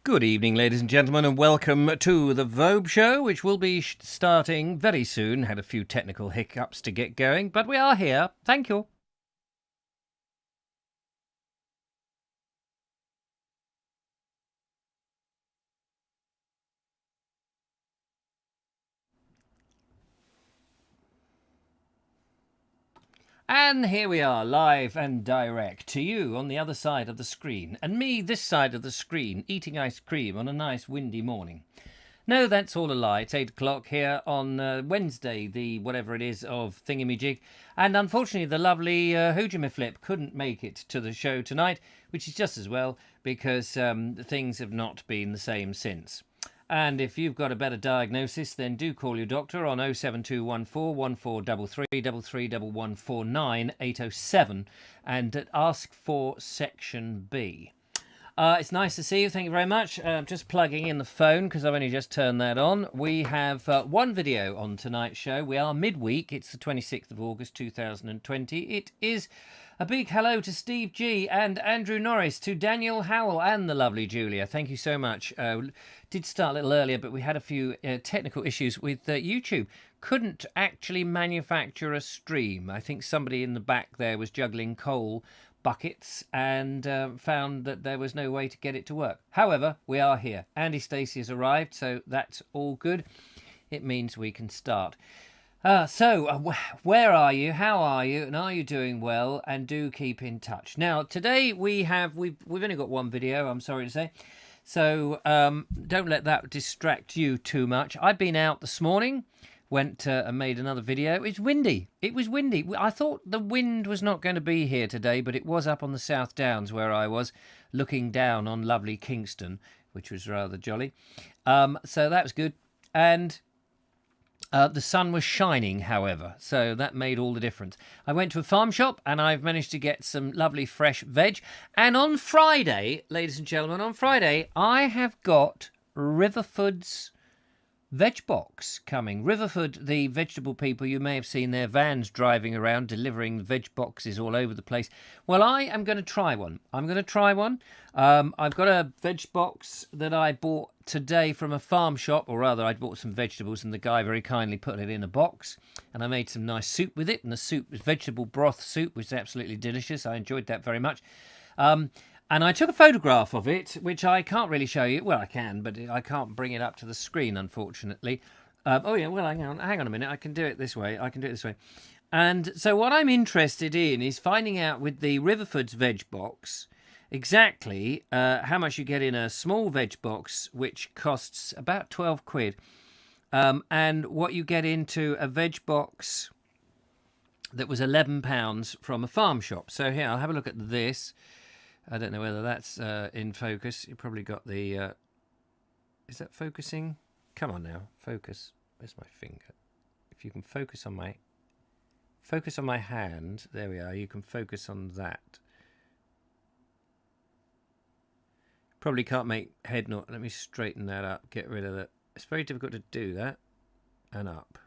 Good evening, ladies and gentlemen, and welcome to the Vobes show, which will be starting very soon. Had a few technical hiccups to get going, but we are here. Thank you. And here we are, live and direct to you on the other side of the screen, and me this side of the screen, eating ice cream on a nice windy morning. No, that's all a lie. It's 8 o'clock here on Wednesday, the whatever it is of Thingamajig. And unfortunately, the lovely Hoojimiflip couldn't make it to the show tonight, which is just as well, because things have not been the same since. And if you've got a better diagnosis, then do call your doctor on 07214 1433 807 and ask for Section B. It's nice to see you. Thank you very much. Just plugging in the phone because I've only just turned that on. We have one video on tonight's show. We are midweek. It's the 26th of August 2020. It is a big hello to Steve G and Andrew Norris, to Daniel Howell and the lovely Julia. Thank you so much. Did start a little earlier, but we had a few technical issues with YouTube. Couldn't actually manufacture a stream. I think somebody in the back there was juggling coal buckets and found that there was no way to get it to work. However, we are here. Andy Stacey has arrived, so that's all good. It means we can start. Where are you? How are you? And are you doing well? And do keep in touch. Now, today we've only got one video, I'm sorry to say. So don't let that distract you too much. I've been out this morning. Went and made another video. It's windy. It was windy. I thought the wind was not going to be here today, but it was up on the South Downs where I was, looking down on lovely Kingston, which was rather jolly. So that was good. And the sun was shining, however, so that made all the difference. I went to a farm shop and I've managed to get some lovely fresh veg. And on Friday, ladies and gentlemen, on Friday, I have got Riverford's veg box coming. Riverford, the vegetable people, you may have seen their vans driving around delivering veg boxes all over the place. Well, I am going to try one. I've got a veg box that I bought today from a farm shop, or rather I bought some vegetables and the guy very kindly put it in a box, and I made some nice soup with it, and the soup was vegetable broth soup, which was absolutely delicious. I enjoyed that very much. And I took a photograph of it, which I can't really show you. Well, I can, but I can't bring it up to the screen, unfortunately. Hang on a minute. I can do it this way. And so what I'm interested in is finding out with the Riverford's veg box exactly how much you get in a small veg box, which costs about 12 quid, and what you get into a veg box that was £11 from a farm shop. So here, I'll have a look at this. I don't know whether that's in focus. You probably got the... is that focusing? Come on now, focus. Where's my finger? If you can focus on my hand. There we are. You can focus on that. Probably can't make head nor... Let me straighten that up. Get rid of that. It's very difficult to do that. And up.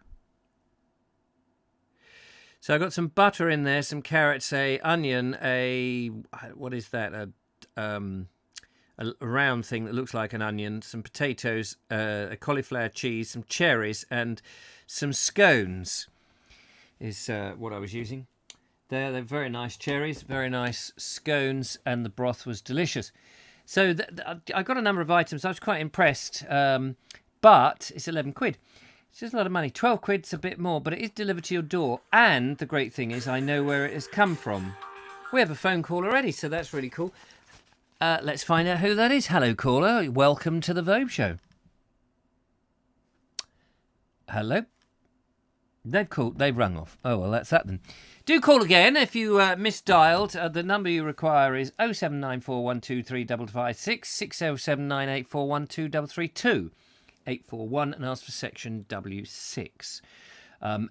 So I got some butter in there, some carrots, a onion, what is that? A round thing that looks like an onion, some potatoes, a cauliflower cheese, some cherries, and some scones is what I was using. They're very nice cherries, very nice scones, and the broth was delicious. So I got a number of items. I was quite impressed, but it's 11 quid. It's just a lot of money. 12 quid's a bit more, but it is delivered to your door. And the great thing is I know where it has come from. We have a phone call already, so that's really cool. Let's find out who that is. Hello, caller. Welcome to the Vobes show. Hello? They've rung off. Oh, well, that's that then. Do call again if you misdialed. The number you require is 07941235556 607984123332. 841 and ask for section W6.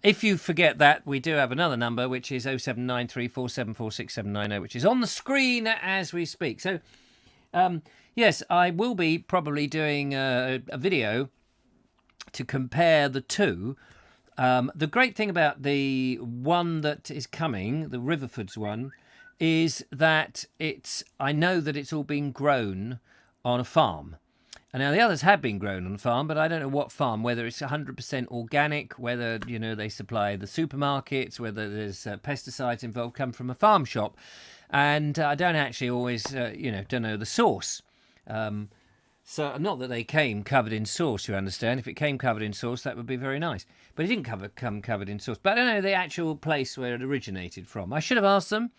If you forget that, we do have another number, which is 07934746790, which is on the screen as we speak. So, yes, I will be probably doing a video to compare the two. The great thing about the one that is coming, the Riverford's one, is that I know that it's all been grown on a farm. And now the others have been grown on farm, but I don't know what farm, whether it's 100% organic, whether, they supply the supermarkets, whether there's pesticides involved, come from a farm shop. And I don't actually always, don't know the source. So not that they came covered in sauce, you understand. If it came covered in sauce, that would be very nice. But it didn't come covered in sauce. But I don't know the actual place where it originated from. I should have asked them.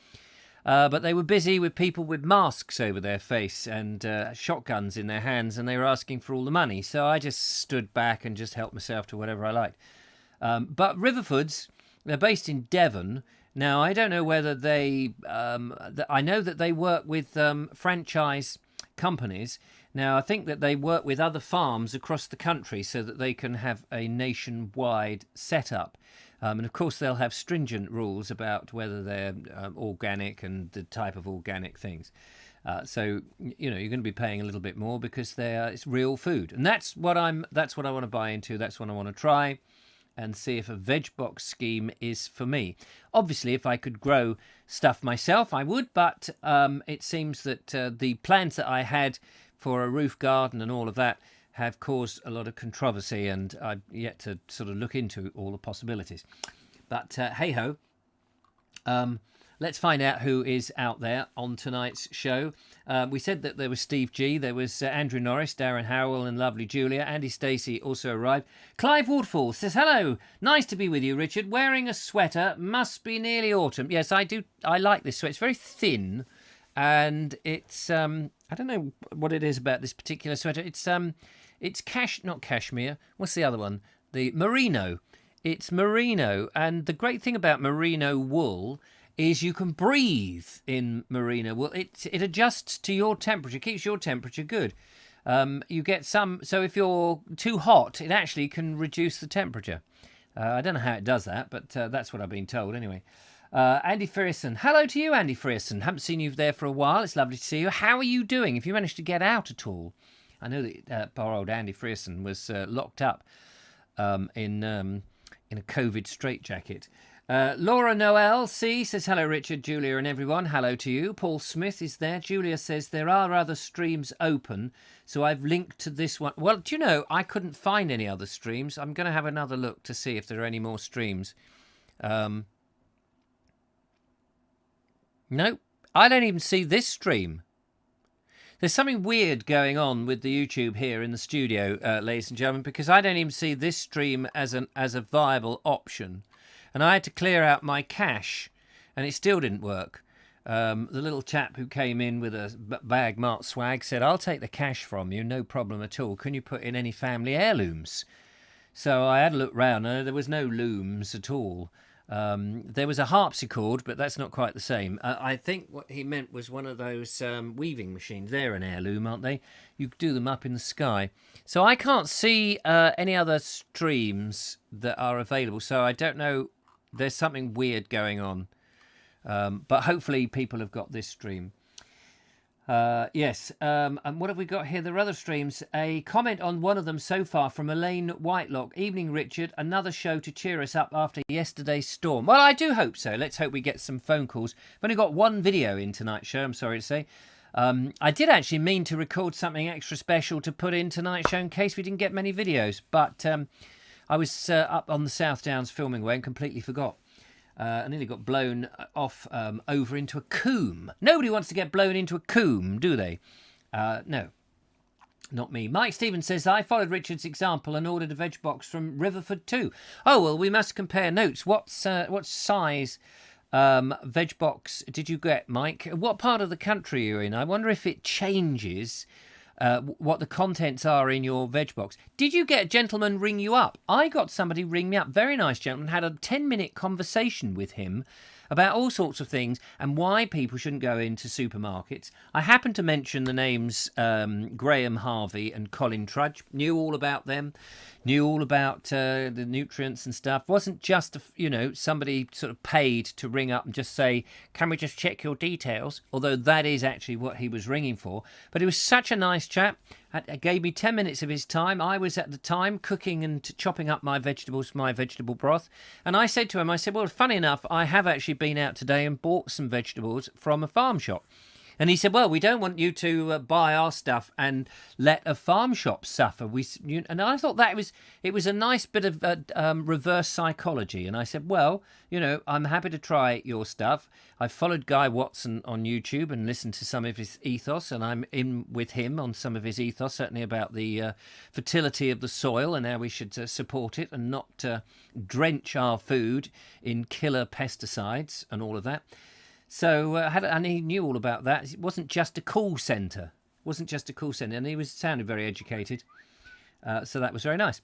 But they were busy with people with masks over their face and shotguns in their hands, and they were asking for all the money. So I just stood back and just helped myself to whatever I liked. But Riverfoods, they're based in Devon. Now, I don't know whether they... I know that they work with franchise companies. Now, I think that they work with other farms across the country so that they can have a nationwide setup. And of course, they'll have stringent rules about whether they're organic and the type of organic things. So you're going to be paying a little bit more because it's real food, and that's what I want to buy into. That's what I want to try, and see if a veg box scheme is for me. Obviously, if I could grow stuff myself, I would. But it seems that the plans that I had for a roof garden and all of that have caused a lot of controversy, and I've yet to sort of look into all the possibilities. But hey-ho, let's find out who is out there on tonight's show. We said that there was Steve G, there was Andrew Norris, Darren Howell and lovely Julia. Andy Stacey also arrived. Clive Waterfall says, hello, nice to be with you, Richard. Wearing a sweater, must be nearly autumn. Yes, I do. I like this sweater. It's very thin, and it's... I don't know what it is about this particular sweater. It's not cashmere. What's the other one? The merino. It's merino, and the great thing about merino wool is you can breathe in merino wool. It adjusts to your temperature, keeps your temperature good. You get some. So if you're too hot, it actually can reduce the temperature. I don't know how it does that, but that's what I've been told anyway. Andy Frierson. Hello to you, Andy Frierson. Haven't seen you there for a while. It's lovely to see you. How are you doing? If you managed to get out at all? I know that poor old Andy Frierson was locked up in a COVID straitjacket. Laura Noel C says, hello, Richard, Julia and everyone. Hello to you. Paul Smith is there. Julia says, there are other streams open, so I've linked to this one. Well, do you know, I couldn't find any other streams. I'm going to have another look to see if there are any more streams. No, I don't even see this stream. There's something weird going on with the YouTube here in the studio, ladies and gentlemen, because I don't even see this stream as a viable option. And I had to clear out my cache, and it still didn't work. The little chap who came in with a bag marked swag said, I'll take the cache from you, no problem at all. Can you put in any family heirlooms? So I had a look round, and there was no looms at all. There was a harpsichord, but that's not quite the same. I think what he meant was one of those weaving machines. They're an heirloom, aren't they? You do them up in the sky. So I can't see any other streams that are available. So I don't know. There's something weird going on. But hopefully people have got this stream. Yes. And what have we got here? There are other streams. A comment on one of them so far from Elaine Whitelock. Evening, Richard. Another show to cheer us up after yesterday's storm. Well, I do hope so. Let's hope we get some phone calls. I've only got one video in tonight's show, I'm sorry to say. I did actually mean to record something extra special to put in tonight's show in case we didn't get many videos. But I was up on the South Downs filming way and completely forgot. I nearly got blown off over into a coombe. Nobody wants to get blown into a coombe, do they? No, not me. Mike Stevens says, I followed Richard's example and ordered a veg box from Riverford too. Oh, well, we must compare notes. What size veg box did you get, Mike? What part of the country are you in? I wonder if it changes what the contents are in your veg box. Did you get a gentleman ring you up? I got somebody ring me up. Very nice gentleman. Had a 10-minute conversation with him about all sorts of things and why people shouldn't go into supermarkets. I happened to mention the names Graham Harvey and Colin Trudge. Knew all about them. Knew all about the nutrients and stuff. Wasn't just, somebody sort of paid to ring up and just say, can we just check your details? Although that is actually what he was ringing for. But he was such a nice chap. Gave me 10 minutes of his time. I was at the time cooking and chopping up my vegetables, my vegetable broth. And I said to him, well, funny enough, I have actually been out today and bought some vegetables from a farm shop. And he said, well, we don't want you to buy our stuff and let a farm shop suffer. And I thought it was a nice bit of reverse psychology. And I said, well, I'm happy to try your stuff. I've followed Guy Watson on YouTube and listened to some of his ethos, and I'm in with him on some of his ethos, certainly about the fertility of the soil and how we should support it and not drench our food in killer pesticides and all of that. So, and he knew all about that. It wasn't just a call centre. And he sounded very educated. So that was very nice.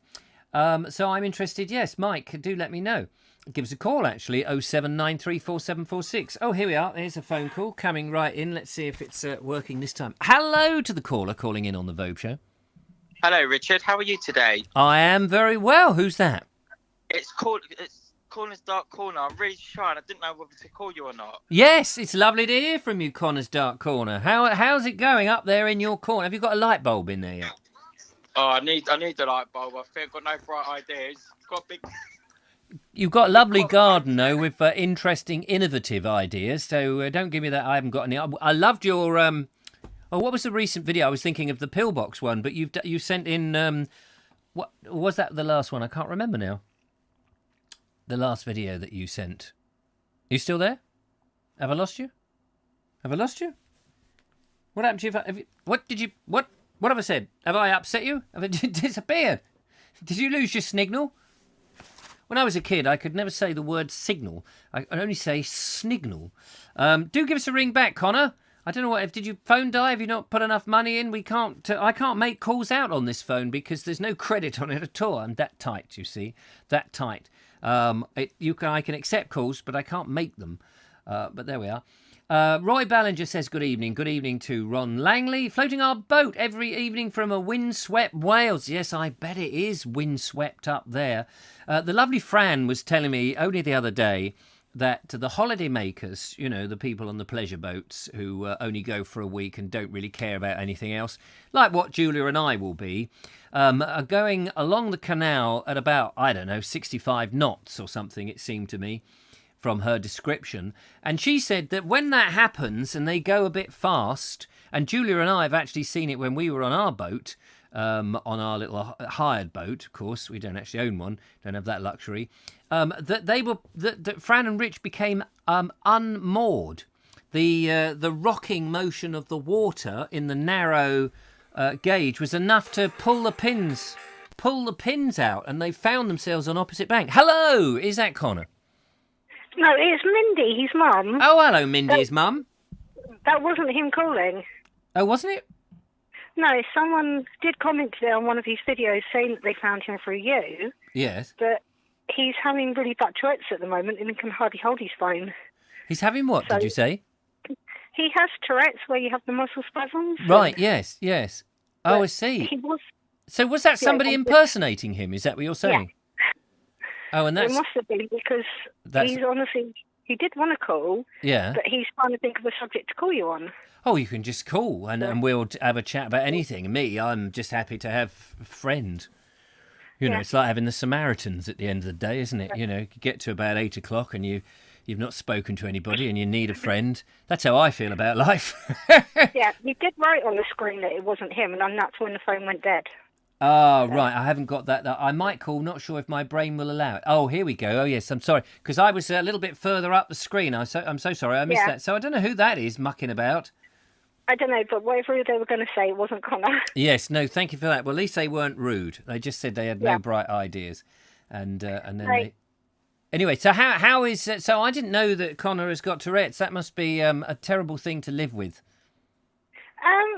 So I'm interested. Yes, Mike, do let me know. Give us a call, actually, 079347446. Oh, here we are. There's a phone call coming right in. Let's see if it's working this time. Hello to the caller calling in on the Vobes Show. Hello, Richard. How are you today? I am very well. Who's that? It's Corner's Dark Corner. I'm really shy and I didn't know whether to call you or not. Yes, it's lovely to hear from you, Connor's Dark Corner. How's it going up there in your corner? Have you got a light bulb in there yet? Oh, I need the light bulb. I think I've got no bright ideas. You've got a lovely garden, though, with interesting, innovative ideas. So don't give me that. I haven't got any. I loved your. What was the recent video? I was thinking of the pillbox one, but you sent in. What was that? The last one? I can't remember now. The last video that you sent. Are you still there? Have I lost you? What happened to you? What have I said? Have I upset you? Have I disappeared? Did you lose your signal? When I was a kid, I could never say the word signal. I could only say snignal. Do give us a ring back, Connor. I don't know did you phone die? Have you not put enough money in? I can't make calls out on this phone because there's no credit on it at all. I'm that tight, you see. That tight. I can accept calls, but I can't make them. But there we are. Roy Ballinger says good evening. Good evening to Ron Langley. Floating our boat every evening from a windswept Wales. Yes, I bet it is windswept up there. The lovely Fran was telling me only the other day that the holiday makers, the people on the pleasure boats who only go for a week and don't really care about anything else, like what Julia and I will be, are going along the canal at about, 65 knots or something, it seemed to me, from her description. And she said that when that happens and they go a bit fast, and Julia and I have actually seen it when we were on our boat, on our little hired boat, of course, we don't actually own one, don't have that luxury, that Fran and Rich became unmoored. The rocking motion of the water in the narrow gauge was enough to pull the pins out, and they found themselves on opposite bank. Hello, is that Connor? No, it's Mindy, his mum. Oh, hello, Mindy, his mum. That wasn't him calling. Oh, wasn't it? No, someone did comment today on one of his videos saying that they found him through you. Yes. But he's having really bad Tourette's at the moment and he can hardly hold his phone. He's having what, did you say? He has Tourette's where you have the muscle spasms. Right, yes. Oh, I see. So was that somebody impersonating him? Is that what you're saying? Yeah. Oh, and that's... It must have been because he's honestly... He did want to call, but he's trying to think of a subject to call you on. Oh, you can just call and we'll have a chat about anything. Me, I'm just happy to have a friend. It's like having the Samaritans at the end of the day, isn't it? You get to about 8 o'clock and you've not spoken to anybody and you need a friend. That's how I feel about life. Yeah, he did write on the screen that it wasn't him, and that's when the phone went dead. Oh, right. I haven't got that. I might call, not sure if my brain will allow it. Oh, here we go. Oh, yes, I'm sorry. Because I was a little bit further up the screen. I'm so sorry. I missed that. So I don't know who that is mucking about. I don't know, but whatever they were going to say, it wasn't Connor. Yes, no, thank you for that. Well, at least they weren't rude. They just said they had no bright ideas. And then they... Anyway, so how is... So I didn't know that Connor has got Tourette's. That must be a terrible thing to live with.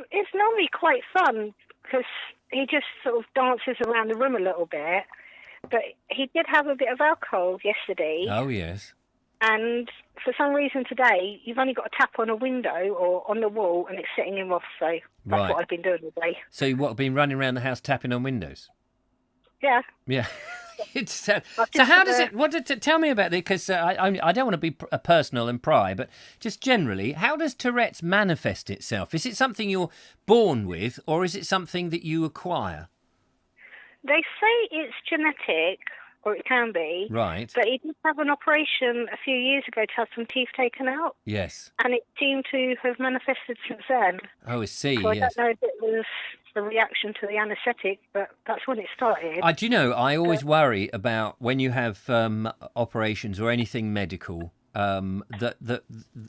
It's normally quite fun because he just sort of dances around the room a little bit. But he did have a bit of alcohol yesterday. Oh, yes. And for some reason today, you've only got to tap on a window or on the wall and it's setting him off. So that's what I've been doing all day. So you've been running around the house tapping on windows? Yeah. Yeah. So how does it... Tell me about it, because I don't want to be personal and pry, but just generally, how does Tourette's manifest itself? Is it something you're born with, or is it something that you acquire? They say it's genetic, or it can be. Right. But he did have an operation a few years ago to have some teeth taken out, Yes. and it seemed to have manifested since then. Oh, I see. So I Yes. don't know if it was a reaction to the anaesthetic, but that's when it started. Do you know, I always worry about when you have operations or anything medical, that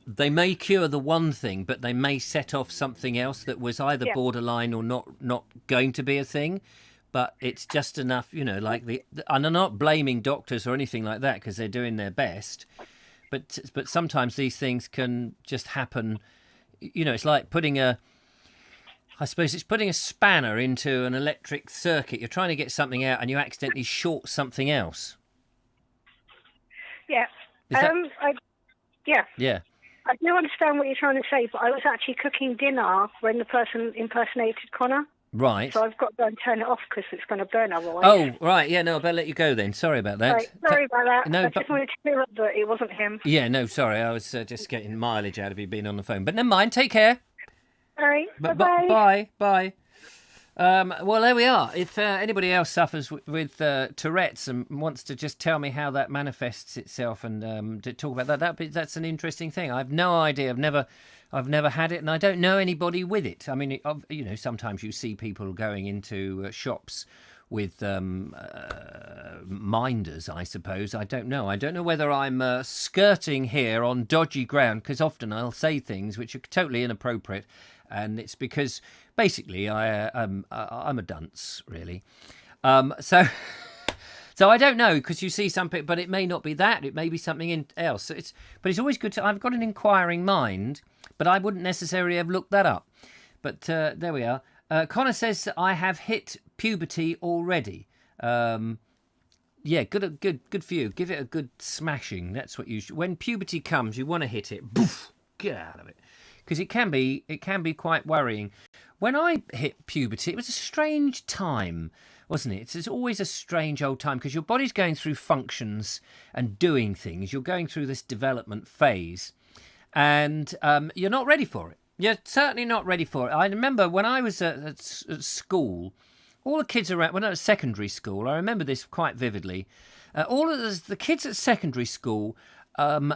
they may cure the one thing, but they may set off something else that was either borderline or not going to be a thing. But it's just enough, like and I'm not blaming doctors or anything like that because they're doing their best. But sometimes these things can just happen. It's like I suppose it's putting a spanner into an electric circuit. You're trying to get something out and you accidentally short something else. Yeah. Yeah. I do understand what you're trying to say, but I was actually cooking dinner when the person impersonated Connor. Right. So I've got to go and turn it off because it's going to burn otherwise. Oh, right. Yeah, no, I better let you go then. Sorry about that. Right. Sorry about that. No, I just wanted to clear up that it wasn't him. Yeah, no, sorry. I was just getting mileage out of you being on the phone. But never mind. Take care. All right. Bye-bye. Bye. Well, there we are. If anybody else suffers with Tourette's and wants to just tell me how that manifests itself and to talk about that's an interesting thing. I have no idea. I've never had it, and I don't know anybody with it. I mean, sometimes you see people going into shops with minders, I suppose. I don't know. I don't know whether I'm skirting here on dodgy ground, because often I'll say things which are totally inappropriate, and it's because basically I'm a dunce, really. So I don't know, because you see something, but it may not be that. It may be something else. But it's always good to. I've got an inquiring mind, but I wouldn't necessarily have looked that up. But there we are. Connor says that I have hit puberty already. Yeah, good for you. Give it a good smashing. That's what you should. When puberty comes, you want to hit it. Boof, get out of it, because it can be quite worrying. When I hit puberty, it was a strange time, wasn't it? It's always a strange old time because your body's going through functions and doing things. You're going through this development phase, and you're not ready for it. You're certainly not ready for it. I remember when I was at school, all the kids around, when I was at secondary school, I remember this quite vividly. All of the kids at secondary school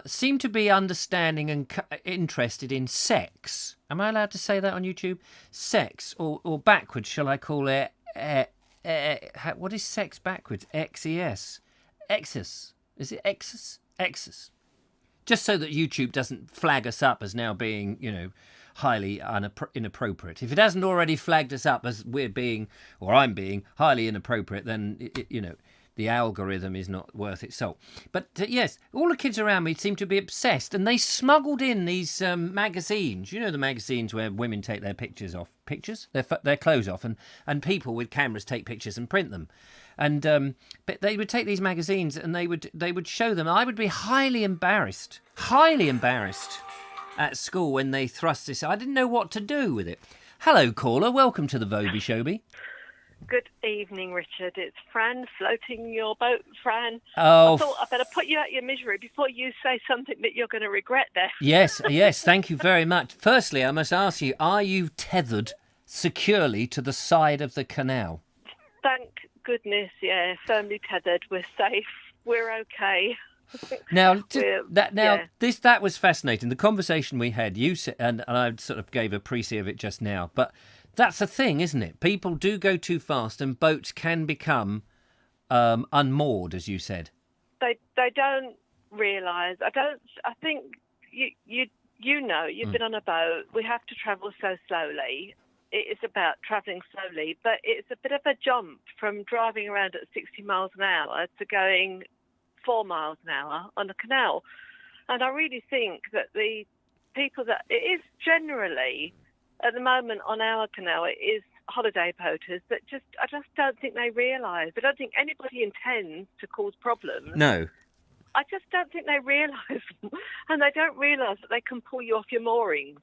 seemed to be understanding and interested in sex. Am I allowed to say that on YouTube? Sex, or backwards, shall I call it? What is sex backwards? X-E-S. Exus. Is it exus? Exus. Just so that YouTube doesn't flag us up as now being, highly inappropriate. If it hasn't already flagged us up as we're being, or I'm being, highly inappropriate, then, the algorithm is not worth its salt. But yes, all the kids around me seem to be obsessed, and they smuggled in these magazines. You know, the magazines where women take their their clothes off, and people with cameras take pictures and print them. And but they would take these magazines and they would show them. I would be highly embarrassed at school when they thrust this. I didn't know what to do with it. Hello, caller. Welcome to the Vobes Showbie. Good evening, Richard. It's Fran, floating your boat, Fran. Oh, I thought I'd better put you out your misery before you say something that you're going to regret there. Yes, thank you very much. Firstly, I must ask you, are you tethered securely to the side of the canal? Thank goodness, yeah, firmly tethered. We're safe. We're okay. Now, that was fascinating. The conversation we had, you said, and I sort of gave a précis of it just now, but that's the thing, isn't it? People do go too fast, and boats can become unmoored, as you said. They don't realise. I think you've been on a boat. We have to travel so slowly. It is about travelling slowly, but it's a bit of a jump from driving around at 60 miles an hour to going 4 miles an hour on the canal. And I really think that the people that it is generally at the moment on our canal, it is holiday boaters that I just don't think they realise. I don't think anybody intends to cause problems. No. I just don't think they realise them. And they don't realise that they can pull you off your moorings.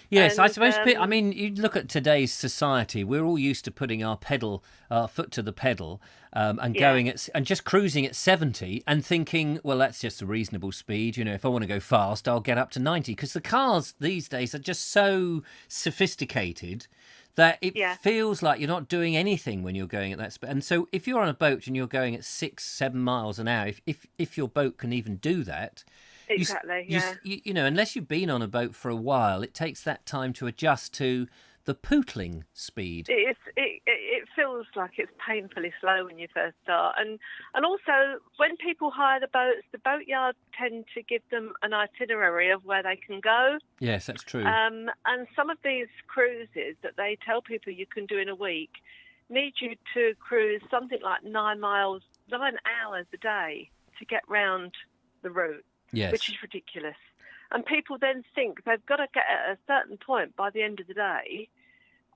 Yes, I And, suppose. I mean, you look at today's society. We're all used to putting our foot to the pedal, and Yeah. going and just cruising at 70, and thinking, well, that's just a reasonable speed. You know, if I want to go fast, I'll get up to 90. Because the cars these days are just so sophisticated that it Yeah. feels like you're not doing anything when you're going at that speed. And so, if you're on a boat and you're going at 6, 7 miles an hour, if your boat can even do that. Exactly, yeah. You know, unless you've been on a boat for a while, it takes that time to adjust to the pootling speed. It feels like it's painfully slow when you first start, and also when people hire the boats, the boatyard tend to give them an itinerary of where they can go. Yes, that's true. And some of these cruises that they tell people you can do in a week need you to cruise something like 9 hours a day to get round the route. Yes. Which is ridiculous. And people then think they've got to get at a certain point by the end of the day.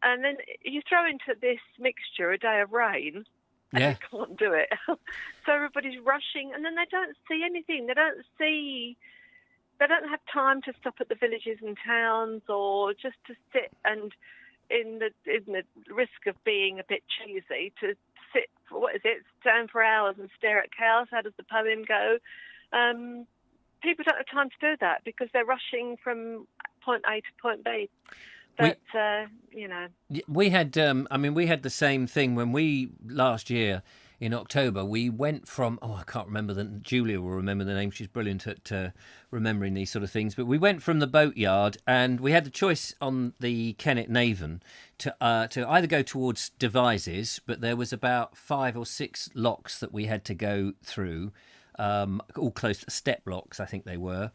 And then you throw into this mixture a day of rain, and you can't do it. So everybody's rushing, and then they don't see anything. They don't have time to stop at the villages and towns, or just to sit and, in the risk of being a bit cheesy, to sit for, stand for hours and stare at cows. How does the poem go? People don't have time to do that because they're rushing from point A to point B. But, you know. We had, we had the same thing when we, last year in October, we went from, I can't remember, Julia will remember the name, she's brilliant at remembering these sort of things, but we went from the boatyard and we had the choice on the Kennet Navan to either go towards Devizes, but there was about 5 or 6 locks that we had to go through. All close to step locks, I think they were.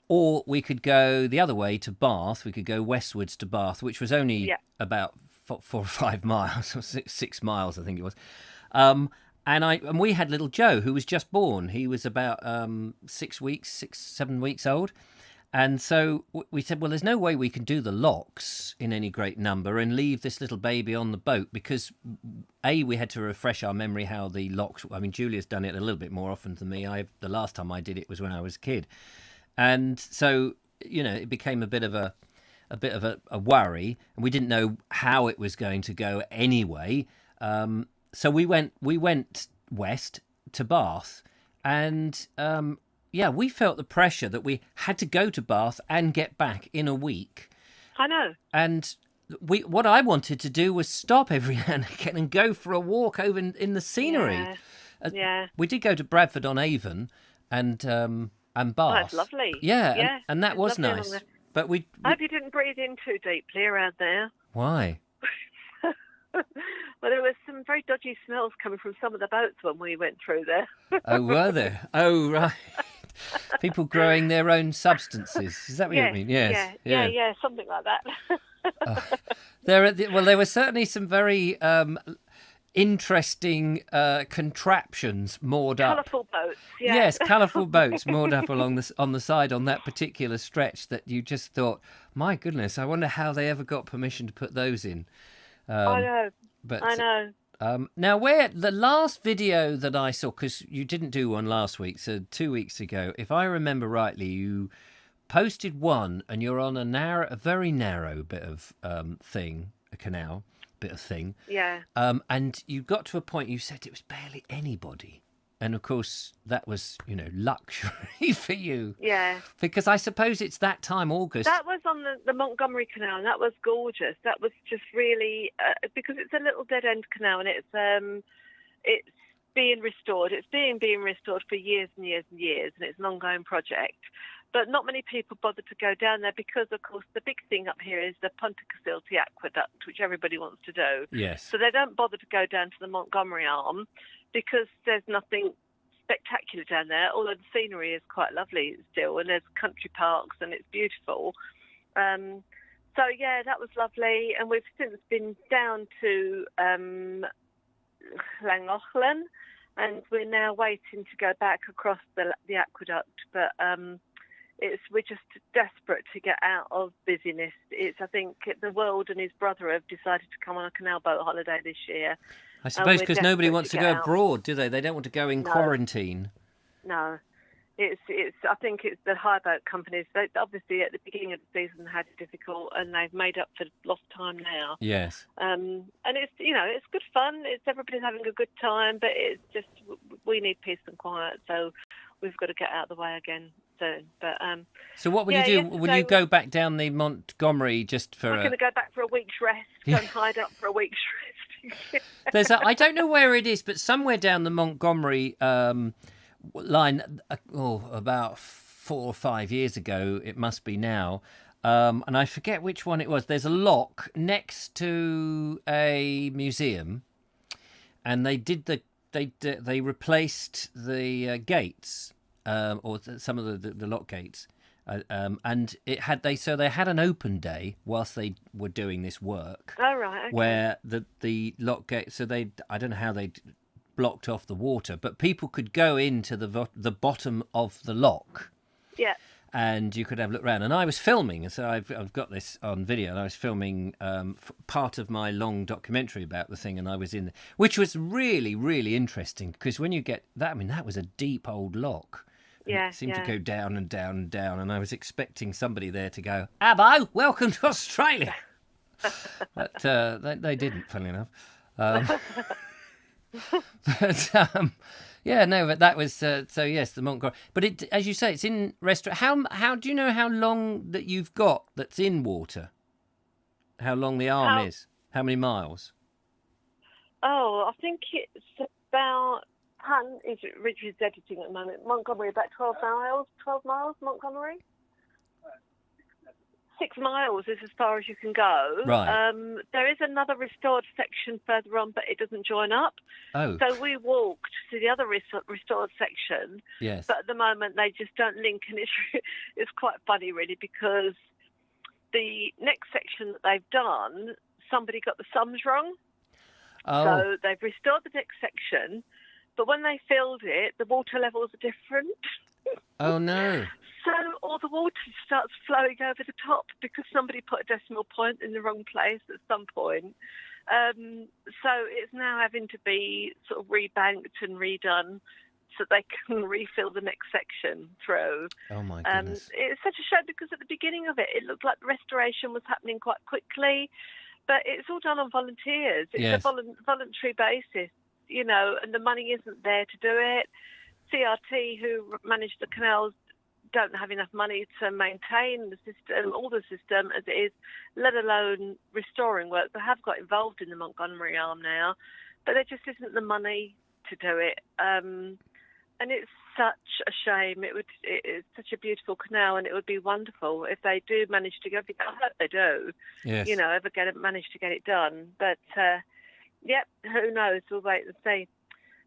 Or we could go the other way to Bath. We could go westwards to Bath, which was only about 4 or 5 miles, or 6 miles, I think it was. And we had little Joe, who was just born. He was about 7 weeks old. And so we said, well, there's no way we can do the locks in any great number and leave this little baby on the boat because, we had to refresh our memory how the locks... I mean, Julia's done it a little bit more often than me. The last time I did it was when I was a kid. And so, you know, it became a bit of a worry, and we didn't know how it was going to go anyway. So we went west to Bath, and... we felt the pressure that we had to go to Bath and get back in a week. I know. And what I wanted to do was stop every now and again and go for a walk over in the scenery. Yeah. We did go to Bradford on Avon and Bath. Oh, that's lovely. Yeah. And that was nice. But I hope you didn't breathe in too deeply around there. Why? Well, there was some very dodgy smells coming from some of the boats when we went through there. Oh, were there? Oh, right. People growing their own substances. Is that what you mean? Yes. Yeah, something like that. There were certainly some very interesting contraptions moored up. Colourful boats. Yeah. Yes, colourful boats moored up on the side on that particular stretch that you just thought, my goodness, I wonder how they ever got permission to put those in. I know. I know. Now, where the last video that I saw, because you didn't do one last week, so 2 weeks ago, if I remember rightly, you posted one, and you're on a very narrow bit of canal, bit of thing. Yeah. And you got to a point you said it was barely anybody. And of course, that was, luxury for you. Yeah. Because I suppose it's that time, August. That was on the Montgomery Canal, and that was gorgeous. That was just really, because it's a little dead-end canal, and it's being restored. It's being restored for years and years and years, and it's an ongoing project. But not many people bother to go down there because, of course, the big thing up here is the Punta Casilti Aqueduct, which everybody wants to do. Yes. So they don't bother to go down to the Montgomery arm because there's nothing spectacular down there, although the scenery is quite lovely still, and there's country parks, and it's beautiful. So, yeah, that was lovely. And we've since been down to Llangollen, and we're now waiting to go back across the aqueduct. But we're just desperate to get out of busyness. I think the world and his brother have decided to come on a canal boat holiday this year. I suppose because nobody wants to go abroad, do they? They don't want to go in quarantine. No. I think it's the hire boat companies. They obviously at the beginning of the season had it difficult, and they've made up for lost time now. Yes. And it's it's good fun. It's everybody's having a good time, but it's just we need peace and quiet, so we've got to get out of the way again soon. But so what will you do? Will you go back down the Montgomery just for? I'm going to go back for a week's rest. Go and hide up for a week's rest. I don't know where it is, but somewhere down the Montgomery line, about 4 or 5 years ago, it must be now, and I forget which one it was. There's a lock next to a museum, and they replaced the gates, or some of the lock gates, and they had an open day whilst they were doing this work. Oh right, okay. Where the lock gate, so I don't know how they blocked off the water, but people could go into the bottom of the lock. Yeah. And you could have a look around. And I was filming, so I've got this on video. And I was filming part of my long documentary about the thing, and I was in, which was really, really interesting because when you get that, I mean, that was a deep old lock. Yeah, it seemed to go down and down and down, and I was expecting somebody there to go, "Abbo, welcome to Australia," but they didn't. Funnily enough. But but that was yes, the Montgomery. But it, as you say, it's in restaurant. How do you know how long that you've got that's in water? How long the arm is? How many miles? Oh, I think it's about. Richard's editing at the moment. Montgomery, about 12 miles. 12 miles, Montgomery. 6 miles is as far as you can go. Right. There is another restored section further on, but it doesn't join up. Oh. So we walked to the other restored section. Yes. But at the moment they just don't link, and it's quite funny really because the next section that they've done, somebody got the sums wrong. Oh. So they've restored the next section, but when they filled it, the water levels are different. Oh no. So all the water starts flowing over the top because somebody put a decimal point in the wrong place at some point. So it's now having to be sort of rebanked and redone so they can refill the next section through. Oh my goodness. It's such a shame because at the beginning of it, it looked like the restoration was happening quite quickly, but it's all done on volunteers. It's a voluntary basis, and the money isn't there to do it. CRT, who manage the canals, don't have enough money to maintain the system, all the system as it is, let alone restoring work. They have got involved in the Montgomery arm now, but there just isn't the money to do it. And it's such a shame. It's such a beautiful canal, and it would be wonderful if they do manage to get it. I hope they do. Yes. Manage to get it done. But who knows? We'll wait and see.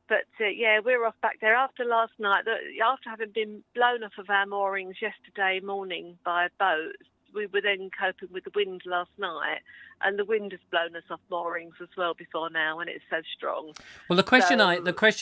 But, we're off back there after last night. After having been blown off of our moorings yesterday morning by boats, we were then coping with the wind last night, and the wind has blown us off moorings as well before now, and it's so strong. Well, the question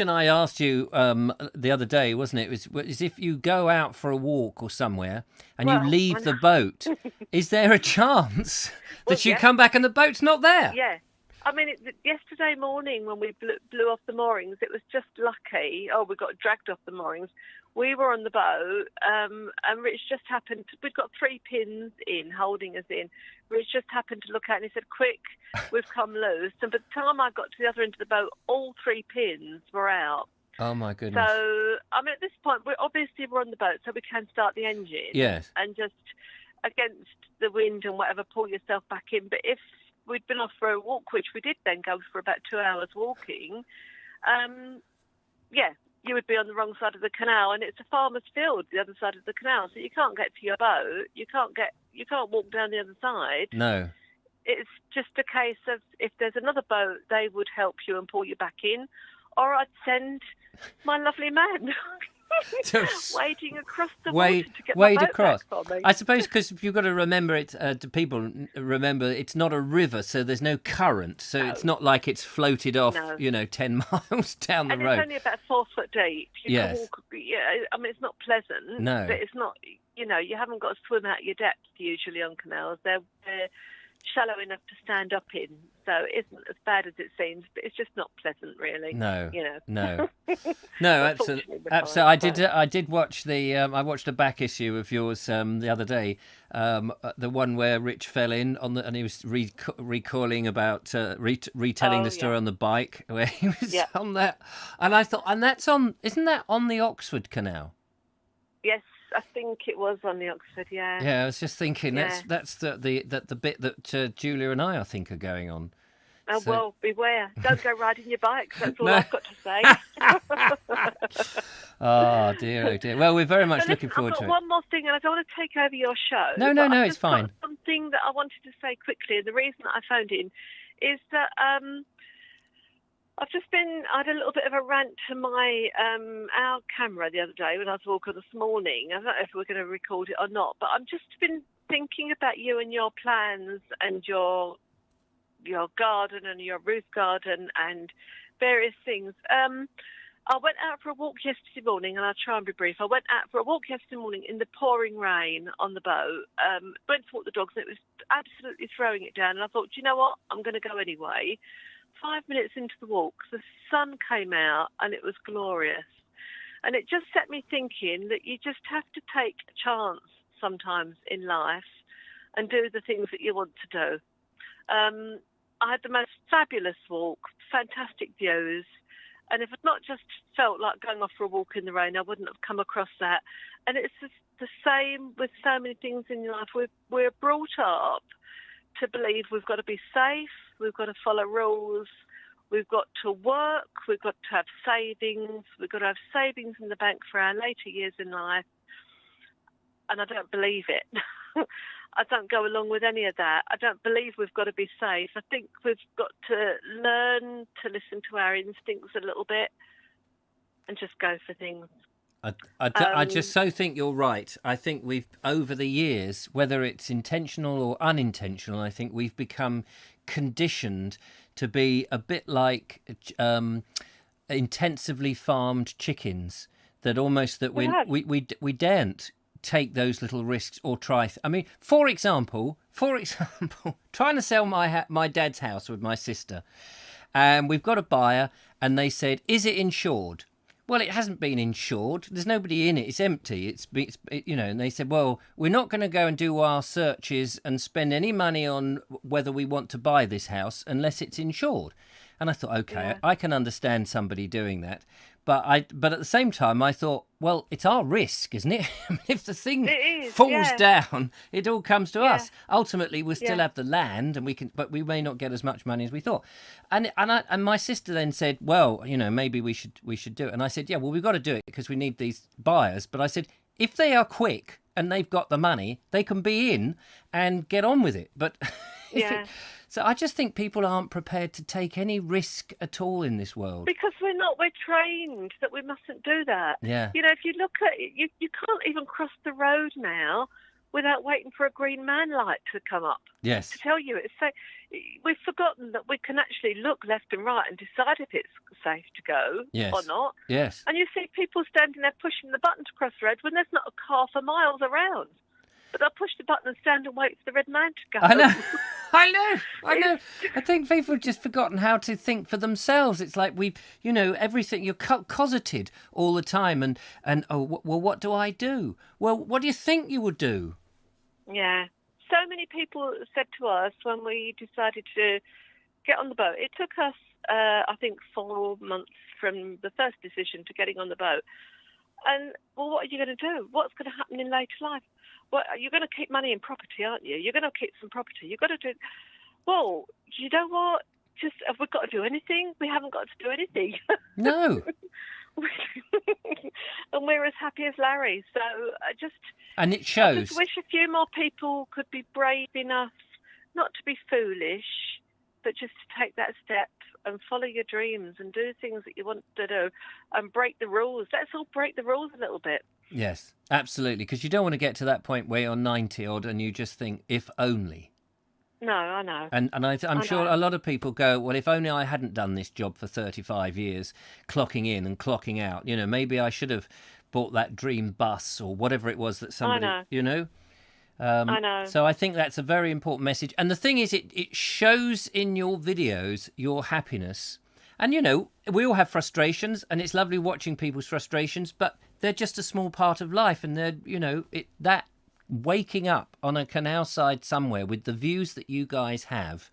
I asked you the other day, wasn't it, was if you go out for a walk or somewhere and you leave the boat, is there a chance that you come back and the boat's not there? Yeah. I mean, yesterday morning when we blew off the moorings, it was just lucky. Oh, we got dragged off the moorings. We were on the boat, and Rich just happened. We'd got 3 pins in, holding us in. Rich just happened to look at it and he said, "Quick, we've come loose." And by the time I got to the other end of the boat, all 3 pins were out. Oh, my goodness. So, I mean, at this point, we're on the boat, so we can start the engine. Yes. And just against the wind and whatever, pull yourself back in. But if we'd been off for a walk, which we did then go for about 2 hours walking, you would be on the wrong side of the canal, and it's a farmer's field the other side of the canal, so you can't get to your boat. You can't walk down the other side. No. It's just a case of if there's another boat, they would help you and pull you back in, or I'd send my lovely man wading across the water to get my boat back for me. I suppose because you've got to remember it. People remember it's not a river, so there's no current. So it's not like it's floated off, 10 miles down the road. And it's only about 4 foot deep. You yes. can walk, I mean, it's not pleasant. No. But it's not. You haven't got to swim out your depth usually on canals. They're shallow enough to stand up in, so it isn't as bad as it seems, but it's just not pleasant, really. No, you know. no, no. Unfortunately, we're Absolutely. fine, I did watch the. I watched a back issue of yours the other day. The one where Rich fell in on the, and he was recalling about retelling the story on the bike where he was on that, and I thought, and that's on. Isn't that on the Oxford Canal? Yes, I think it was on the Oxford. Yeah. Yeah, I was just thinking that's the bit that Julia and I think are going on. Oh, So... well, beware. Don't go riding your bikes. That's all I've got to say. Oh, dear. Well, we're very much looking forward to it. I've got one more thing, and I don't want to take over your show. No, it's fine. Got something that I wanted to say quickly, and the reason I phoned in is that I had a little bit of a rant to my our camera the other day when I was walking this morning. I don't know if we're going to record it or not, but I've just been thinking about you and your plans and your garden and your roof garden and various things. I went out for a walk yesterday morning, and I'll try and be brief. I went out for a walk yesterday morning in the pouring rain on the boat. Went to walk the dogs, and it was absolutely throwing it down. And I thought, you know what? I'm going to go anyway. 5 minutes into the walk, the sun came out, and it was glorious. And it just set me thinking that you just have to take a chance sometimes in life and do the things that you want to do. I had the most fabulous walk, fantastic views, and if I'd not just felt like going off for a walk in the rain, I wouldn't have come across that. And it's just the same with so many things in life. We're brought up to believe we've got to be safe, we've got to follow rules, we've got to work, we've got to have savings, we've got to have savings in the bank for our later years in life. And I don't believe it. I don't go along with any of that. I don't believe we've got to be safe. I think we've got to learn to listen to our instincts a little bit and just go for things. I just so think you're right. I think we've, over the years, whether it's intentional or unintentional, I think we've become conditioned to be a bit like intensively farmed chickens. That almost that we daren't take those little risks or try. I mean, for example, trying to sell my dad's house with my sister, and we've got a buyer, and they said, "Is it insured?" Well, it hasn't been insured. There's nobody in it. It's empty. It's and they said, well, we're not going to go and do our searches and spend any money on whether we want to buy this house unless it's insured. And I thought, okay, I can understand somebody doing that. But at the same time, I thought, well, it's our risk, isn't it? If the thing falls down, it all comes to us. Ultimately, we'll still have the land, and but we may not get as much money as we thought. And my sister then said, well, maybe we should do it. And I said, yeah, well, we've got to do it because we need these buyers. But I said, if they are quick and they've got the money, they can be in and get on with it. But so I just think people aren't prepared to take any risk at all in this world. Because we're trained that we mustn't do that. Yeah. If you look at it, you can't even cross the road now without waiting for a green man light to come up. Yes. To tell you, we've forgotten that we can actually look left and right and decide if it's safe to go or not. Yes. And you see people standing there pushing the button to cross the road when there's not a car for miles around. But they'll push the button and stand and wait for the red man to go. I know. I think people have just forgotten how to think for themselves. It's like everything, you're cosseted all the time. And well, what do I do? Well, what do you think you would do? Yeah. So many people said to us when we decided to get on the boat, it took us, I think, 4 months from the first decision to getting on the boat. And, well, what are you going to do? What's going to happen in later life? Well, you're going to keep money in property, aren't you? You're going to keep some property. You've got to do... Well, you know what? Just, have we got to do anything? We haven't got to do anything. No. And we're as happy as Larry. So And it shows. I just wish a few more people could be brave enough not to be foolish, but just to take that step and follow your dreams and do things that you want to do and break the rules. Let's all break the rules a little bit. Yes, absolutely. Because you don't want to get to that point where you're 90 odd and you just think, if only. No, I know. And I'm sure a lot of people go, well, if only I hadn't done this job for 35 years, clocking in and clocking out. Maybe I should have bought that dream bus or whatever it was that somebody, I know. So I think that's a very important message. And the thing is, it shows in your videos your happiness. And, you know, we all have frustrations, and it's lovely watching people's frustrations, but they're just a small part of life. And they're, you know, that waking up on a canal side somewhere with the views that you guys have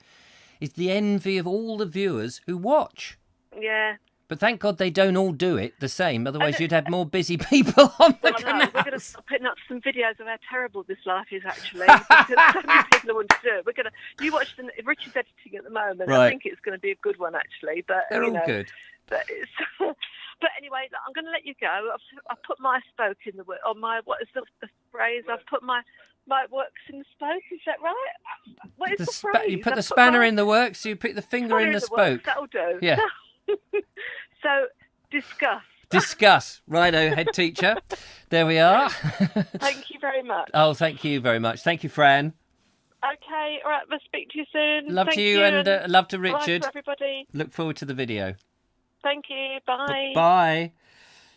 is the envy of all the viewers who watch. Yeah. But thank God they don't all do it the same. Otherwise, you'd have more busy people on the Well, no, we're going to canals. start putting up some videos of how terrible this life is, actually. Because so many people want to do it. We're going to. You watch Richard's editing at the moment. Right. I think it's going to be a good one, actually. But They're you all know, good. But it's. But anyway, look, I'm going to let you go. I've put my spoke in the work. On my, what is the phrase? I've put my works in the spoke. Is that right? What is the phrase? You put I've the spanner my in the works. You put the finger in the works, spoke. that'll do. Yeah. So discuss. Discuss. Righto, head teacher. There we are. Thank you very much. Oh, thank you very much. Thank you, Fran. Okay, all right, we'll speak to you soon. Love Thank to you and love to bye Richard. to everybody. Look forward to the video. Thank you. Bye. Bye.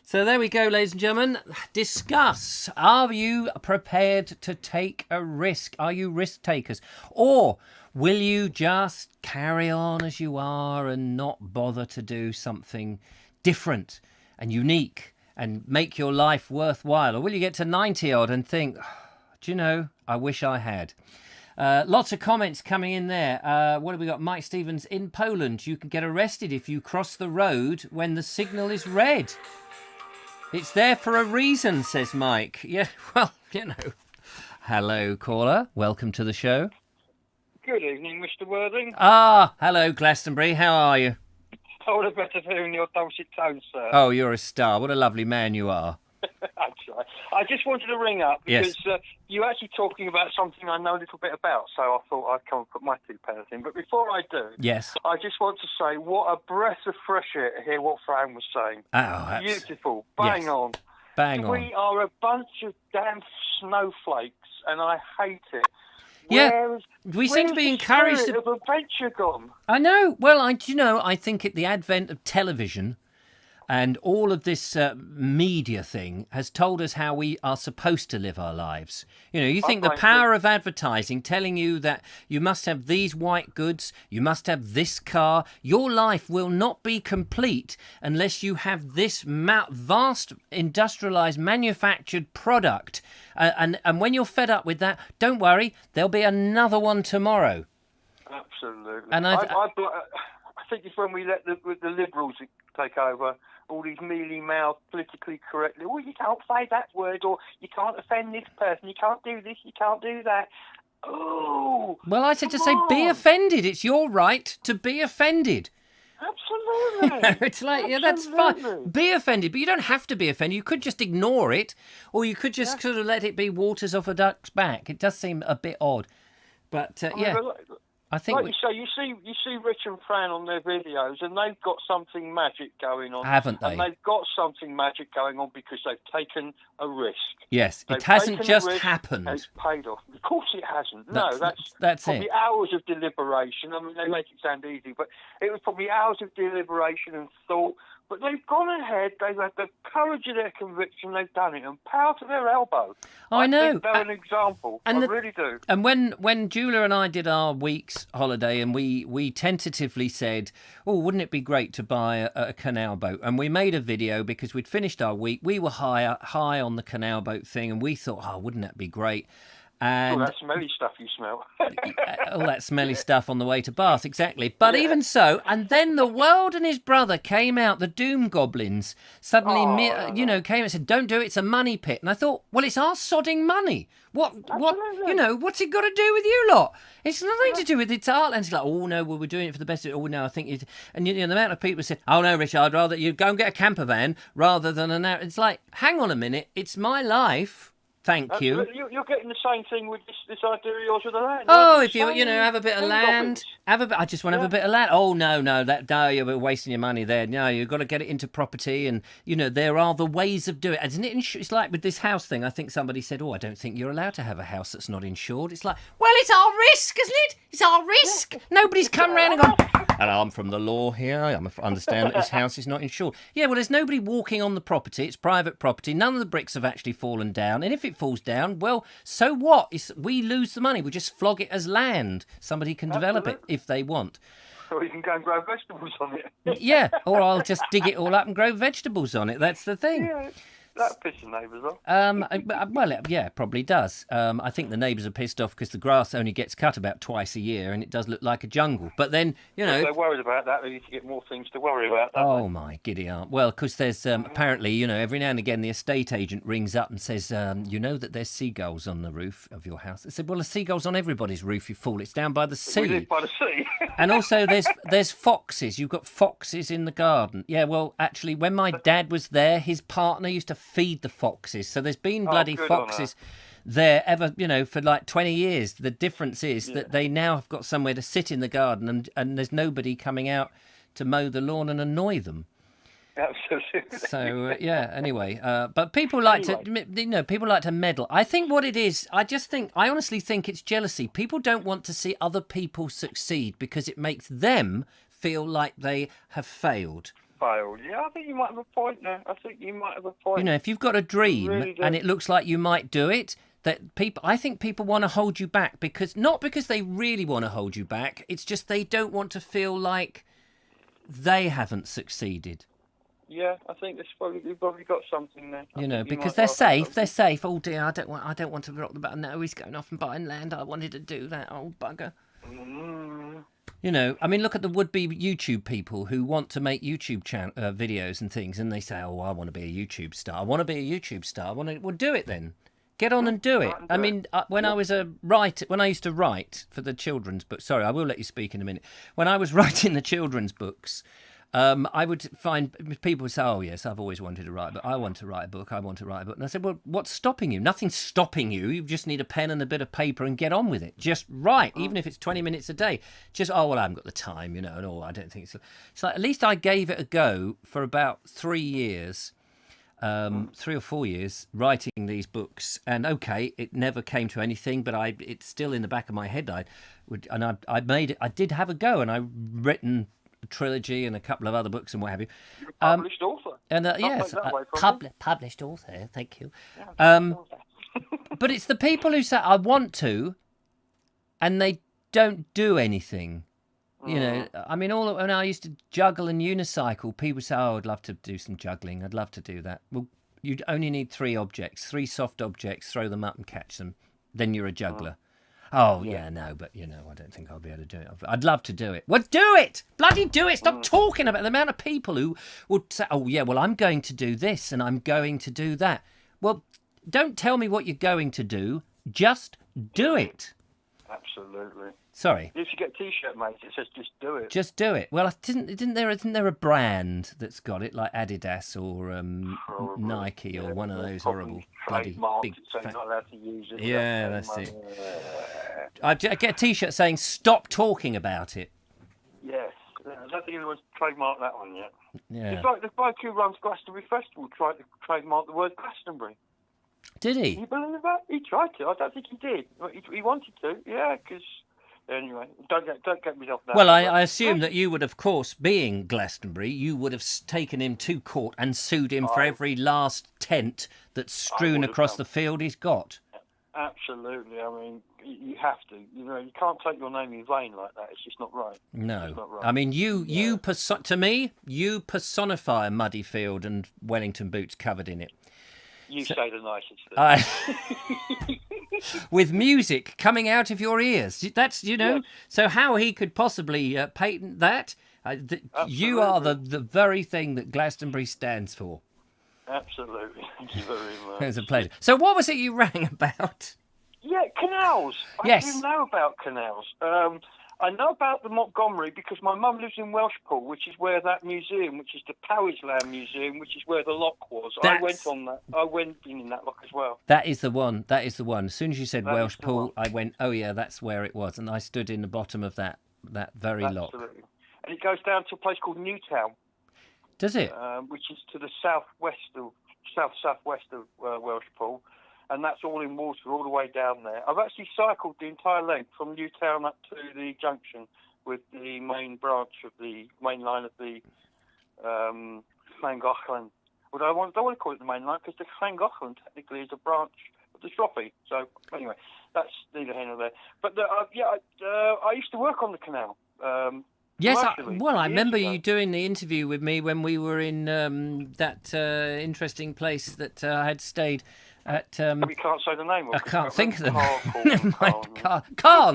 So there we go, ladies and gentlemen. Discuss. Are you prepared to take a risk? Are you risk takers? Or will you just carry on as you are and not bother to do something different and unique and make your life worthwhile? Or will you get to 90 odd and think, do you know, I wish I had? Lots of comments coming in there. What have we got? Mike Stevens, in Poland, you can get arrested if you cross the road when the signal is red. It's there for a reason, says Mike. Yeah, well, you know. Hello, caller. Welcome to the show. Good evening, Mr. Worthing. Ah, hello, Glastonbury. How are you? I would have better hearing your dulcet tones, sir. Oh, you're a star. What a lovely man you are. Actually, I just wanted to ring up because you're actually talking about something I know a little bit about, so I thought I'd come and put my 2 pence in. But before I do, Yes. I just want to say what a breath of fresh air to hear what Fran was saying. Oh, that's Beautiful. Bang yes. on. bang on. We are a bunch of damn snowflakes, and I hate it. Yeah, we seem to be encouraged to... of adventure gone? I know. Well, I think at the advent of television and all of this media thing has told us how we are supposed to live our lives. You know, you think the power of advertising telling you that you must have these white goods, you must have this car, your life will not be complete unless you have this vast industrialized manufactured product. And when you're fed up with that, don't worry, there'll be another one tomorrow. Absolutely. And I think it's when we let the Liberals take over, all these mealy-mouthed, politically correct, well, you can't say that word, or you can't offend this person, you can't do this, you can't do that. Oh! Well, I said to say, be offended. It's your right to be offended. Absolutely. It's like, yeah, that's fine. Be offended, but you don't have to be offended. You could just ignore it, or you could just sort of let it be waters off a duck's back. It does seem a bit odd. But, yeah. I think like you say, you see Rich and Fran on their videos, and they've got something magic going on, haven't they? And they've got something magic going on because they've taken a risk. Yes, They've it hasn't taken just a risk, happened. and it's paid off. Of course, it hasn't. No, that's probably it. hours of deliberation. I mean, they make it sound easy, but it was probably hours of deliberation and thought. But they've gone ahead, they've had the courage of their conviction, they've done it, and power to their elbow. I know. think they're an example. I really do. And when Julia and I did our week's holiday, and we tentatively said, oh, wouldn't it be great to buy a canal boat? And we made a video because we'd finished our week. We were high on the canal boat thing, and we thought, oh, wouldn't that be great? And all that smelly stuff you smell. all that smelly stuff on the way to Bath, exactly. But even so, and then the world and his brother came out, the Doom Goblins, suddenly, came and said, don't do it, it's a money pit. And I thought, well, it's our sodding money. What's it got to do with you lot? It's nothing to do with its art. And it's like, oh, no, well, we're doing it for the best of it. Oh, no, I think it's... And, the amount of people said, oh, no, Richard, I'd rather you go and get a camper van rather than an... It's like, hang on a minute, it's my life. Thank you. You're getting the same thing with this idea of yours with the land. Oh, if you have a bit of land, I just want to have a bit of land. Oh no, you're wasting your money there. No, you've got to get it into property, and there are the ways of doing it. Isn't it? It's like with this house thing. I think somebody said, oh, I don't think you're allowed to have a house that's not insured. It's like, well, it's our risk, isn't it? It's our risk. Nobody's come round and gone, and I'm from the law here. I understand that this house is not insured. Yeah, well, there's nobody walking on the property. It's private property. None of the bricks have actually fallen down, and if it it falls down, well, so what? We lose the money. We just flog it as land. Somebody can develop it if they want. Or you can go and grow vegetables on it. Yeah, or I'll just dig it all up and grow vegetables on it. That's the thing. Yeah, that pisses neighbours off. Well, yeah, probably does. I think the neighbours are pissed off because the grass only gets cut about twice a year, and it does look like a jungle. But then, you know, If they're worried about that, they need to get more things to worry about. oh my giddy aunt. Well, because there's apparently, you know, every now and again the estate agent rings up and says, you know that there's seagulls on the roof of your house. I said, well, the seagulls on everybody's roof, you fool. It's down by the sea. We live by the sea. And also there's foxes. You've got foxes in the garden. Yeah, well, actually, when my dad was there, his partner used to feed the foxes. So there's been bloody good on foxes there ever, you know, for like 20 years. The difference is that they now have got somewhere to sit in the garden, and there's nobody coming out to mow the lawn and annoy them. Absolutely. So yeah. Anyway, but people like to, you know, people like to meddle. I think what it is, I honestly think it's jealousy. People don't want to see other people succeed because it makes them feel like they have failed. Yeah, I think you might have a point there. You know, if you've got a dream really and it looks like you might do it, I think people want to hold you back not because they really want to hold you back. It's just they don't want to feel like they haven't succeeded. Yeah, I think you've probably got something there. You know, because they're safe. They're safe. Oh dear, I don't want to rock the boat. No, he's going off and buying land. I wanted to do that, old bugger. You know, I mean, look at the would-be YouTube people who want to make YouTube videos and things, and they say, "Oh, I want to be a YouTube star. I want to be a YouTube star. Well, do it then. Get on and do it." I mean, when I was when I used to write for the children's book. Sorry, I will let you speak in a minute. When I was writing the children's books, I would find people would say, "Oh yes, I've always wanted to write, but I want to write a book. I want to write a book." And I said, "Well, what's stopping you? Nothing's stopping you. You just need a pen and a bit of paper and get on with it. Just write, even if it's 20 minutes a day. Just I haven't got the time, you know, and all. I don't think so." So at least I gave it a go for about 3 years. 3 or 4 years writing these books, and okay, it never came to anything, but it's still in the back of my head. I made it. I did have a go, and I've written a trilogy and a couple of other books and what have you. You're a published author. And yes, published author. Thank you. Yeah, but it's the people who say I want to, and they don't do anything. You know, I mean, when I used to juggle and unicycle, people say, "Oh, I'd love to do some juggling. I'd love to do that." Well, you'd only need 3 objects, 3 soft objects, throw them up and catch them. Then you're a juggler. Oh, yeah, no, but, you know, I don't think I'll be able to do it. I'd love to do it. Well, do it! Bloody do it! Stop talking about the amount of people who would say, "Oh, yeah, well, I'm going to do this and I'm going to do that." Well, don't tell me what you're going to do. Just do it. Absolutely. Sorry. If you get a T-shirt, mate, it says "Just do it." Just do it. Well, isn't there a brand that's got it, like Adidas or Nike or one of those horrible bloody big? So you're not allowed to use it. Yeah, that's it. I get a T-shirt saying "Stop talking about it." Yes, I don't think anyone's trademarked that one yet. Yeah. It's like the bloke who runs Glastonbury Festival tried to trademark the word Glastonbury. Did he? Can you believe that? He tried to. I don't think he did. He wanted to. Yeah, because. Anyway, don't get me off that. Well, I assume that you would, of course, being Glastonbury, you would have taken him to court and sued him for every last tent that's strewn across the field he's got. Absolutely. I mean, you have to. You know, you can't take your name in vain like that. It's just not right. No. It's not right. I mean, to me, you personify a muddy field and Wellington boots covered in it. You say the nicest thing. With music coming out of your ears. That's, you know, so how he could possibly patent that, you are the very thing that Glastonbury stands for. Absolutely. Thank you very much. It was a pleasure. So what was it you rang about? Yeah, canals. Yes. I do know about canals. I know about the Montgomery because my mum lives in Welshpool, which is where that museum, which is the Powiesland Museum, which is where the lock was. I went on that. I went in that lock as well. That is the one. As soon as you said Welshpool, I went, oh yeah, that's where it was. And I stood in the bottom of that very lock. Absolutely. And it goes down to a place called Newtown. Does it? Which is to the southwest of Welshpool. And that's all in water, all the way down there. I've actually cycled the entire length from Newtown up to the junction with the main branch of the main line of the Llangollen. Although I don't want to call it the main line because the Llangollen technically is a branch of the Shroppy. So anyway, that's neither here nor there. But I used to work on the canal. Yes, commercially, I years remember ago. you doing the interview with me when we were in that interesting place that I had stayed at. We can't say the name of I it. can't think of the Carl,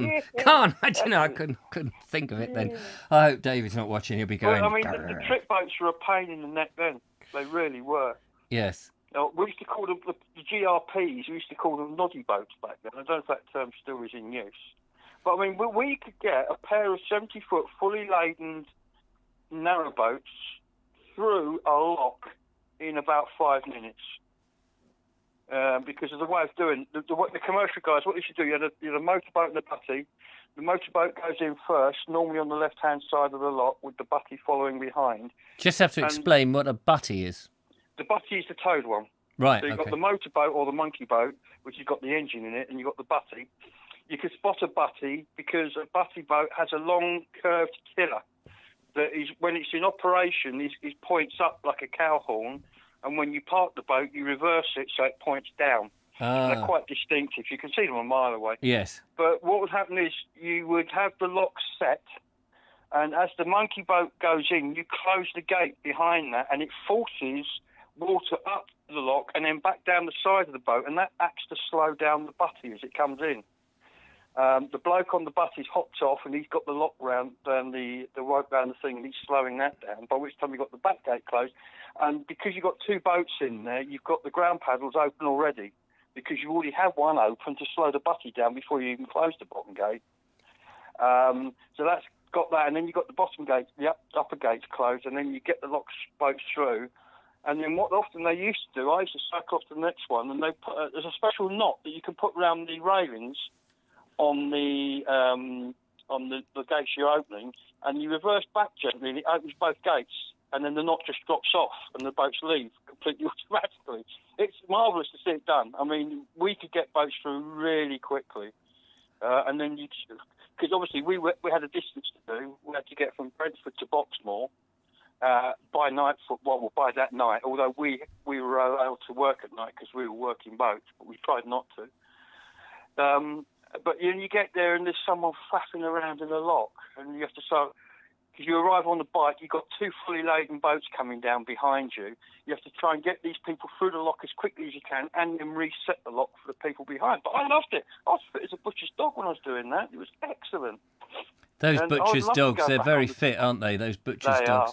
name. Khan. I don't know. I couldn't think of it then. I hope David's not watching. He'll be going. Well, I mean, the trip boats were a pain in the neck then. They really were. Yes. We used to call them the GRPs. We used to call them noddy boats back then. I don't know if that term still is in use. But I mean, we could get a pair of 70-foot fully laden narrowboats through a lock in about 5 minutes. Because of the way of doing the commercial guys, what they should do, you had a motorboat and a butty. The motorboat goes in first, normally on the left-hand side of the lock, with the butty following behind. Just have to explain what a butty is. The butty is the towed one. Right. So you've got the motorboat or the monkey boat, which has got the engine in it, and you've got the butty. You can spot a butty because a butty boat has a long curved tiller that is, when it's in operation, is points up like a cow horn, and when you park the boat, you reverse it so it points down. They're quite distinctive. You can see them a mile away. Yes. But what would happen is you would have the lock set, and as the monkey boat goes in, you close the gate behind that, and it forces water up the lock and then back down the side of the boat, and that acts to slow down the butty as it comes in. The bloke on the butty's hopped off, and he's got the lock round the rope round the thing, and he's slowing that down. By which time you've got the back gate closed, and because you've got 2 boats in there, you've got the ground paddles open already, because you already have one open to slow the butty down before you even close the bottom gate. So that's got that, and then you've got the bottom gate, the upper gates closed, and then you get the boats through. And then what often they used to do, I used to cycle off to the next one, and they put there's a special knot that you can put around the railings on the gates you're opening, and you reverse back gently, and it opens both gates, and then the knot just drops off, and the boats leave completely automatically. It's marvellous to see it done. I mean, we could get boats through really quickly, and then because obviously we had a distance to do. We had to get from Brentford to Boxmoor by that night. Although we were allowed to work at night because we were working boats, but we tried not to. But you get there and there's someone faffing around in a lock, and you have to start. Because you arrive on the bike, you've got 2 fully laden boats coming down behind you. You have to try and get these people through the lock as quickly as you can, and then reset the lock for the people behind. But I loved it. I was fit as a butcher's dog when I was doing that. It was excellent. Those And butcher's dogs, they're very fit, aren't they? Those butcher's dogs.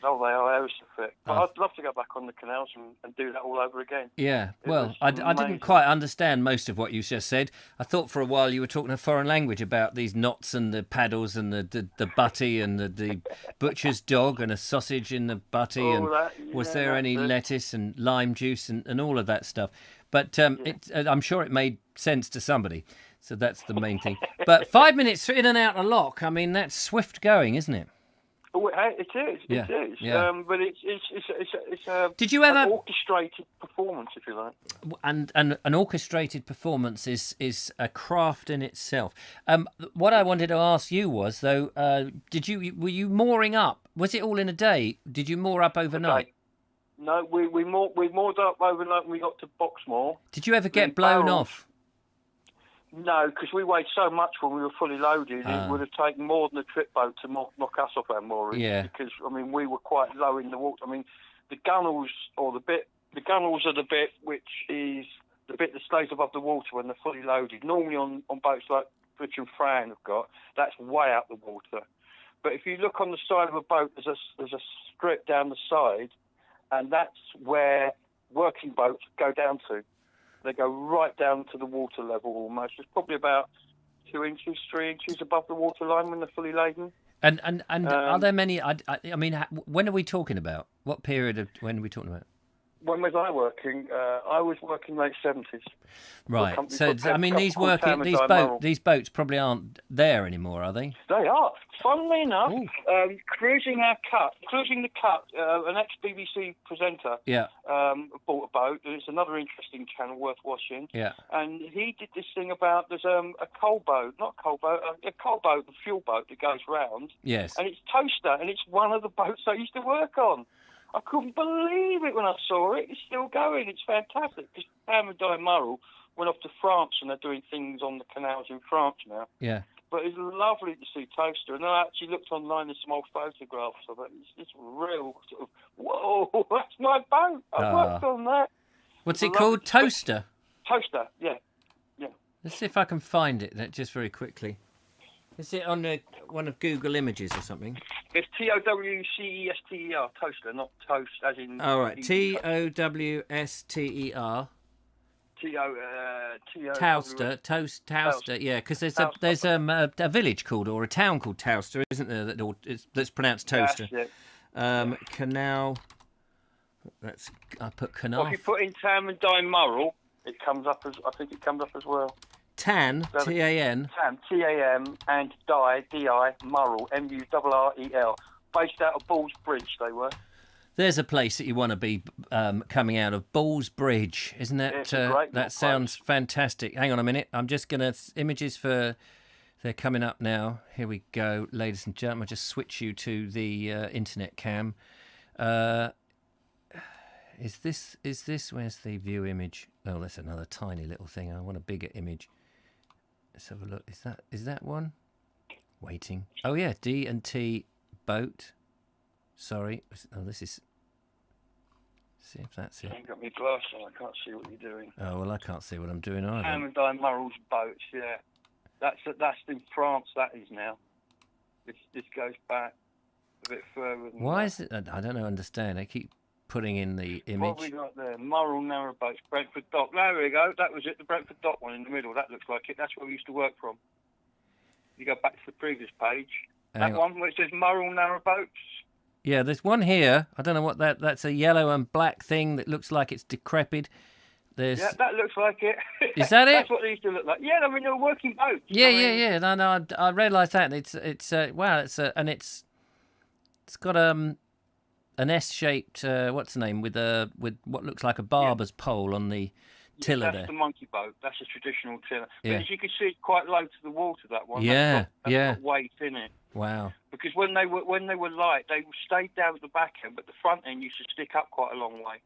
Oh, they are ever so fit. But I'd love to go back on the canals and do that all over again. Yeah, well, I didn't quite understand most of what you just said. I thought for a while you were talking a foreign language about these knots and the paddles and the butty and the butcher's dog and a sausage in the butty. Was there any lettuce and lime juice and all of that stuff? But I'm sure it made sense to somebody. So that's the main thing. But 5 minutes in and out a lock, I mean, that's swift going, isn't it? Oh, it is. Yeah, It is. yeah. But it's Did you ever an orchestrated performance, if you like. And an orchestrated performance is a craft in itself. What I wanted to ask you was though, were you mooring up? Was it all in a day? Did you moor up overnight? Okay. No, we moored up overnight when we got to Boxmoor. Did you ever get blown off? No, because we weighed so much when we were fully loaded, it would have taken more than a trip boat to knock us off our moorings. Yeah. Because I mean, we were quite low in the water. I mean, the gunnels are the bit which is the bit that stays above the water when they're fully loaded. Normally on boats like Bridge and Fran have got, that's way out the water. But if you look on the side of a boat, there's a strip down the side, and that's where working boats go down to. They go right down to the water level almost. It's probably about 2 inches, 3 inches above the water line when they're fully laden. And are there many? I mean, when are we talking about? What period when are we talking about? When was I working? I was working late 70s. Right. So I mean, these boats probably aren't there anymore, are they? They are. Funnily enough, cruising the cut. An ex-BBC presenter. Yeah. Bought a boat, and it's another interesting channel worth watching. Yeah. And he did this thing about there's a coal boat, the fuel boat that goes round. Yes. And it's Toaster, and it's one of the boats I used to work on. I couldn't believe it when I saw it. It's still going. It's fantastic. Because Pam and Di Murrell went off to France, and they're doing things on the canals in France now. Yeah. But it's lovely to see Toaster, and I actually looked online at some old photographs of it. It's real sort of, whoa, that's my boat. I worked on that. What's it called? Toaster? Toaster, yeah. Let's see if I can find it just very quickly. Is it on one of Google Images or something? It's Towcester, Toaster, not toast as in... All right, Towster. Towster, yeah, because there's a village called, or a town called Towster, isn't there, that's pronounced Toaster. Canal, I put canal. Well, if you put in Tam and Di Murrell, it comes up as, I think it comes up as well. Tan, T-A-N. Tam, T-A-M, and Di, D-I, Murrell, M-U-R-R-E-L. Based out of Balls Bridge, they were. There's a place that you want to be coming out of. Balls Bridge, isn't that? That sounds fantastic. Hang on a minute. I'm just going to... Images for... They're coming up now. Here we go, ladies and gentlemen. I'll just switch you to the internet cam. Is this... Where's the view image? Oh, that's another tiny little thing. I want a bigger image. Let's have a look. Is that one? Waiting. Oh, yeah. D&T boat. Sorry. Oh, this is... See if that's it. I ain't got my glass on. I can't see what you're doing. Oh, well, I can't see what I'm doing either. Tam and Di Murrell's boats, yeah. That's in France, that is now. This goes back a bit further than Why that. is it... I don't understand. They keep putting in the image. What have we got there? Murrell Narrowboats, Brentford Dock. There we go. That was it. The Brentford Dock one in the middle. That looks like it. That's where we used to work from. You go back to the previous page. That one where it says Murrell Narrowboats. Yeah, there's one here. I don't know what that's a yellow and black thing that looks like it's decrepit. Yeah, that looks like it. Is that it? That's what they used to look like. Yeah, I mean, they were working boats. Yeah. No, I realised that. It's and it's got an S-shaped what's the name with what looks like a barber's pole on the tiller that's there. The monkey boat. That's a traditional tiller. But Yeah. as you can see, it's quite low to the water. That one. Yeah, that's got weight in it. Wow. Because when they were light, they stayed down at the back end, but the front end used to stick up quite a long way.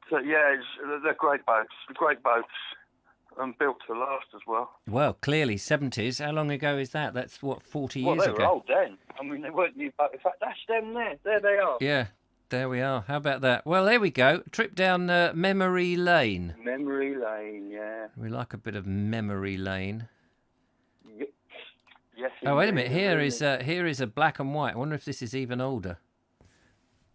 They're great boats. Great boats, and built to last as well. Well, clearly 70s. How long ago is that? That's what 40 years Well, they ago. were old then. I mean, they weren't new boats. In fact, that's them there. There they are. Yeah. There we are. How about that? Well, there we go. Trip down memory lane. Memory lane, yeah. We like a bit of memory lane. Yes. Oh, wait a minute. Here is a black and white. I wonder if this is even older.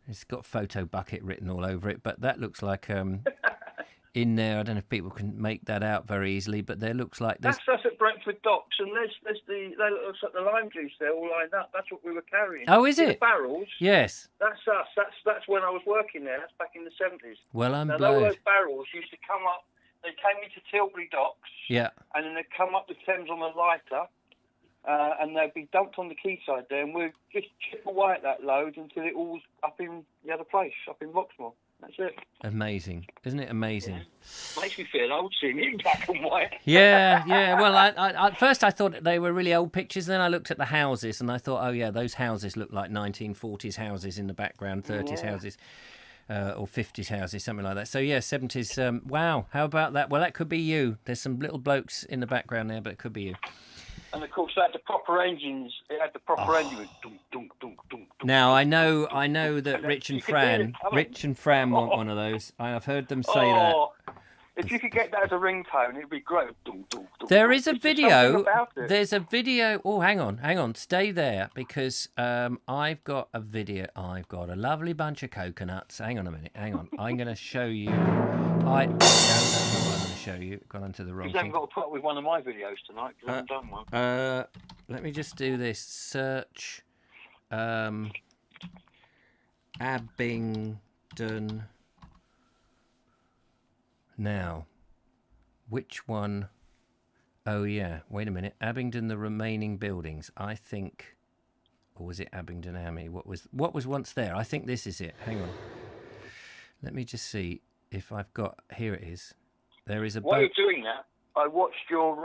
It's got photo bucket written all over it, but that looks like in there. I don't know if people can make that out very easily, but there looks like this. That's us at Brentford Docks, and there's that looks like the lime juice there all lined up. That's what we were carrying. Oh, is it? The barrels. Yes. That's us. That's when I was working there. That's back in the 70s. Well, I'm now, blowed. all those barrels used to come up. They came into Tilbury Docks. Yeah. And then they'd come up the Thames on a lighter. And they'd be dumped on the quayside there, and we'd just chip away at that load until it all was up in the other place, up in Vauxmore. That's it. Amazing. Isn't it amazing? Yeah. Makes me feel old seeing it in black and white. Yeah. Well, I at first I thought they were really old pictures, then I looked at the houses and I thought, oh yeah, those houses look like 1940s houses in the background, 30s houses. Or 50s houses, something like that. So, yeah, 70s. Wow, how about that? Well, that could be you. There's some little blokes in the background there, but it could be you. And of course, they had the proper engines. It had the proper engine. Dunk, dunk, dunk, dunk, dunk. Now I know that Rich and Fran want one of those. I have heard them say that. If you could get that as a ringtone, it'd be great. Dunk, dunk, dunk, There dunk. is a It's video. about it. There's a video. Oh, hang on. Stay there because I've got a video. I've got a lovely bunch of coconuts. Hang on a minute. Hang on. I'm going to show you. No, that's not what I'm going to show you. Gone onto the wrong You thing. haven't got to put up with one of my videos tonight because I haven't done one. Let me just do this. Search Abingdon. Now, which one? Oh, yeah. Wait a minute. Abingdon, the remaining buildings. I think... Or was it Abingdon Army? What was once there? I think this is it. Hang on. Let me just see if I've got... Here it is. There is a While boat... you're doing that, I watched your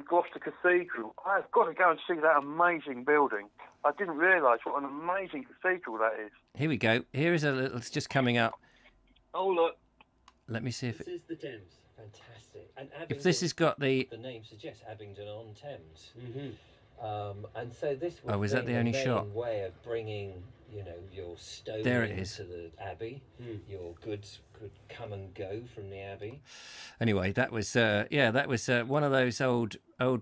Gloucester Cathedral. I've got to go and see that amazing building. I didn't realise what an amazing cathedral that is. Here we go. Here is a little... It's just coming up. Oh, look. Let me see if This is the Thames. Fantastic. And if this has got the. the name suggests, Abingdon on Thames. And so this Oh, would is that be the only main shot? way of bringing, your stone There it into is. the abbey. Your goods could come and go from the abbey. Anyway, that was that was one of those old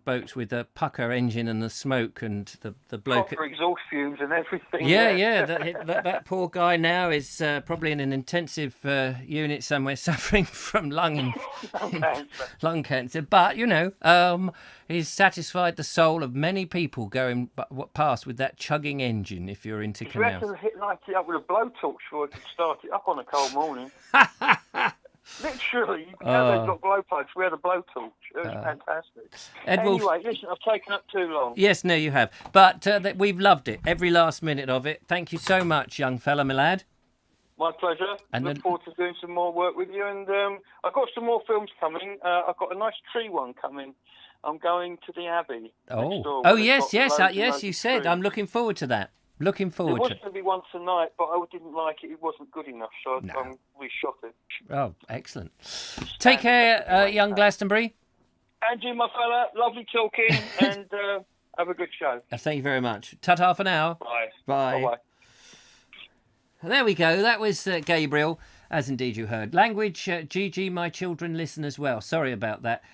boats with the pucker engine and the smoke and the bloke. Proper exhaust fumes and everything. Yeah. That poor guy now is probably in an intensive unit somewhere, suffering from lung cancer. But he's satisfied the soul of many people going past with that chugging engine. If you're into You have canals. to light it up with a blowtorch before it could start it up on a cold morning. Literally, you know they've got blowpipes. We had a blowtorch. It was fantastic. Anyway, listen, I've taken up too long. Yes, no, you have. But we've loved it, every last minute of it. Thank you so much, young fella, my lad. My pleasure. And Look forward to doing some more work with you. And I've got some more films coming. I've got a nice tree one coming. I'm going to the Abbey. Next door, where they've yes, got yes, loads yes. and You loads of said trees. I'm looking forward to that. Looking It forward was to. going to be once a night, but I didn't like it. It wasn't good enough, so we shot it. Oh, excellent. Take care, young Glastonbury. Andrew, my fella, lovely talking, and have a good show. Thank you very much. Ta-ta for now. Bye. Bye. Bye-bye. There we go. That was Gabriel, as indeed you heard. Language, GG, my children listen as well. Sorry about that.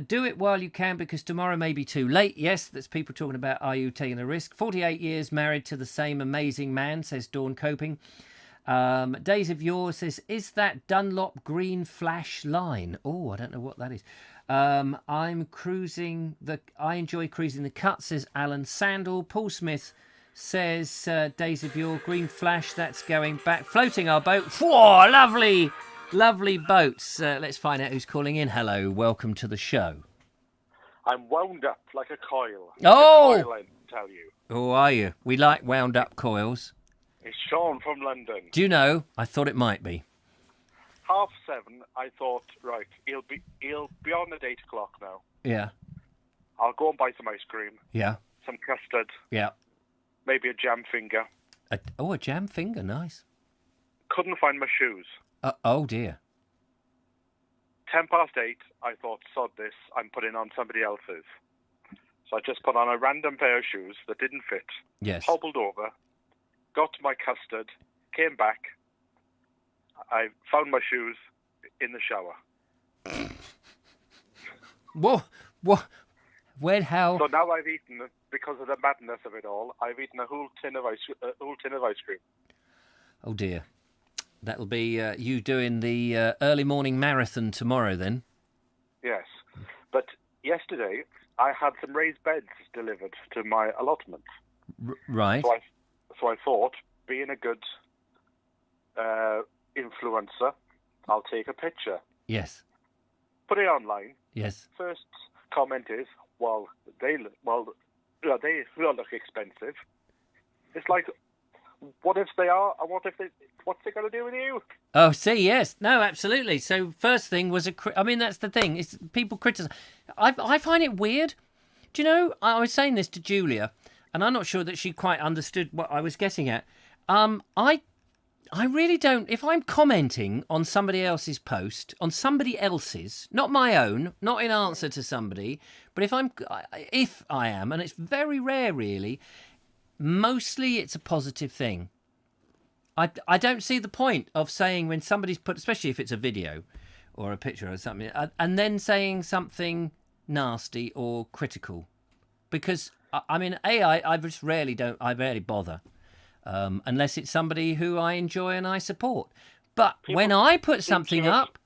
Do it while you can, because tomorrow may be too late. Yes, that's people talking about, are you taking a risk? 48 years married to the same amazing man, says Dawn Coping. Days of Yore says, is that Dunlop green flash line? Oh, I don't know what that is. I enjoy cruising the cut, says Alan Sandel. Paul Smith says, Days of Yore, green flash, that's going back. Floating our boat. Whoa, lovely boats. Let's find out who's calling in. Hello, welcome to the show. I'm wound up like a coil. Oh! Like a coil, I tell you. Who are you? We like wound up coils. It's Sean from London. Do you know? I thought it might be. 7:30, I thought, right, he'll be on at 8 o'clock now. Yeah. I'll go and buy some ice cream, Yeah. some custard, Yeah. maybe a jam finger. A jam finger, nice. Couldn't find my shoes. Oh dear. 8:10, I thought, sod this, I'm putting on somebody else's. So I just put on a random pair of shoes that didn't fit. Yes. Hobbled over, got my custard, came back. I found my shoes in the shower. What? Where? How? So now I've eaten, because of the madness of it all, I've eaten a whole tin of ice cream. Oh dear. That'll be you doing the early morning marathon tomorrow then. Yes. But yesterday, I had some raised beds delivered to my allotment. Right. So I thought, being a good influencer, I'll take a picture. Yes. Put it online. Yes. First comment is, well, they look expensive. It's like, what if they are, and what's it going to do with you? Oh, see, yes. No, absolutely. So first thing was that's the thing. It's people criticize. I find it weird. Do you know, I was saying this to Julia, and I'm not sure that she quite understood what I was getting at. I really don't. If I'm commenting on somebody else's post, on somebody else's, not my own, not in answer to somebody, but if I am, and it's very rare really, mostly it's a positive thing. I don't see the point of saying when somebody's put, especially if it's a video or a picture or something, and then saying something nasty or critical, because I just rarely bother. Unless it's somebody who I enjoy and I support. But when I put something up,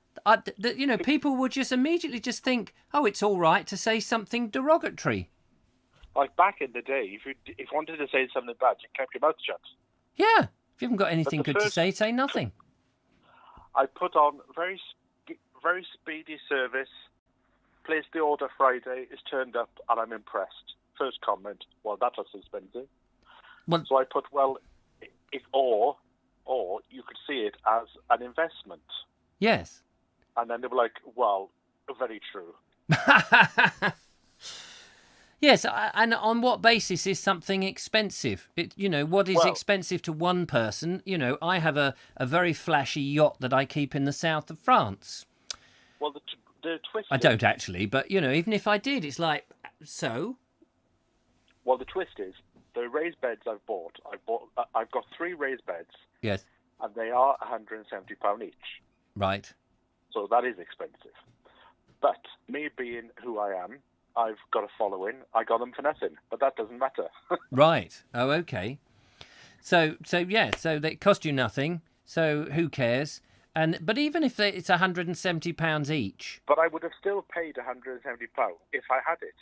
people would just immediately just think, oh, it's all right to say something derogatory. Like back in the day, if you wanted to say something bad, you kept your mouth shut. Yeah. If you haven't got anything good to say nothing. I put on very speedy service, placed the order Friday, it's turned up, and I'm impressed. First comment, well, that was expensive. Well, so I put, or you could see it as an investment. Yes. And then they were like, well, very true. Yes, and on what basis is something expensive? What is Well- expensive to one person? I have a very flashy yacht that I keep in the south of France. Well, the twist. I don't actually, but even if I did, it's like so. Well, the twist is the raised beds I've bought. I've got 3 raised beds, Yes, and they are £170 each. right. So that is expensive. But me being who I am, I've got a following. I got them for nothing, but that doesn't matter. Right. Oh, okay. So they cost you nothing. So who cares? But even if it's £170 each. But I would have still paid £170 if I had it.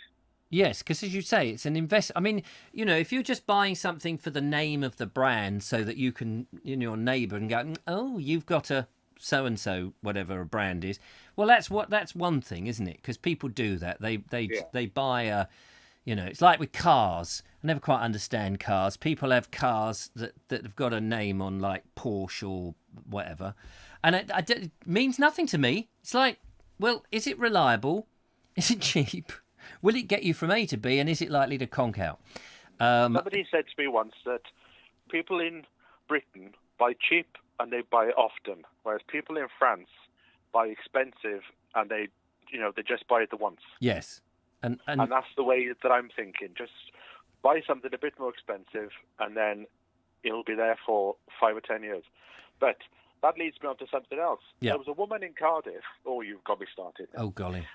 Yes, because as you say, it's an invest. I mean, if you're just buying something for the name of the brand, so that you can, your neighbour and go, oh, you've got a so and so, whatever a brand is. Well, that's one thing, isn't it? Because people do that. They buy a. It's like with cars. I never quite understand cars. People have cars that have got a name on, like Porsche or whatever. And it means nothing to me. It's like, well, is it reliable? Is it cheap? Will it get you from A to B? And is it likely to conk out? Somebody said to me once that people in Britain buy cheap and they buy often, whereas people in France buy expensive and they just buy it the once. Yes. And that's the way that I'm thinking. Just buy something a bit more expensive, and then it'll be there for 5 or 10 years. But that leads me on to something else. Yeah. There was a woman in Cardiff. Oh, you've got me started now. oh golly.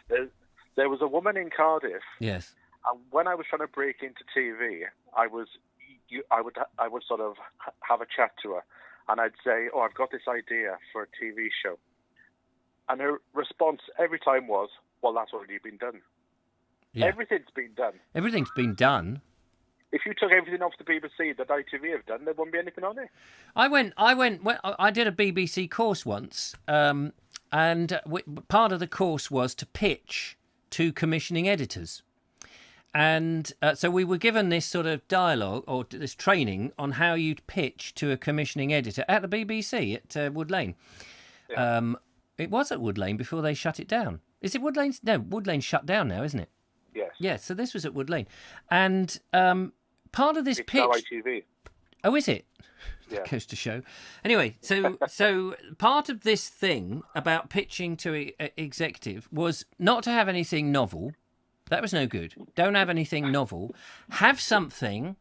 There was a woman in Cardiff, Yes. and when I was trying to break into TV, I would sort of have a chat to her, and I'd say, "Oh, I've got this idea for a TV show," and her response every time was, "Well, that's already been done." Yeah. Everything's been done. Everything's been done. If you took everything off the BBC that ITV have done, there wouldn't be anything on it. I did a BBC course once, and part of the course was to pitch to commissioning editors. And so we were given this sort of dialogue or this training on how you'd pitch to a commissioning editor at the BBC at Wood Lane. Yeah. It was at Wood Lane before they shut it down. Is it Wood Lane? No, Wood Lane's shut down now, isn't it? Yes. Yeah, so this was at Wood Lane. And part of this It's pitch... now ITV. Oh, is it? Yeah. Goes to show. Anyway, so part of this thing about pitching to executive was not to have anything novel. That was no good. Don't have anything novel. Have something.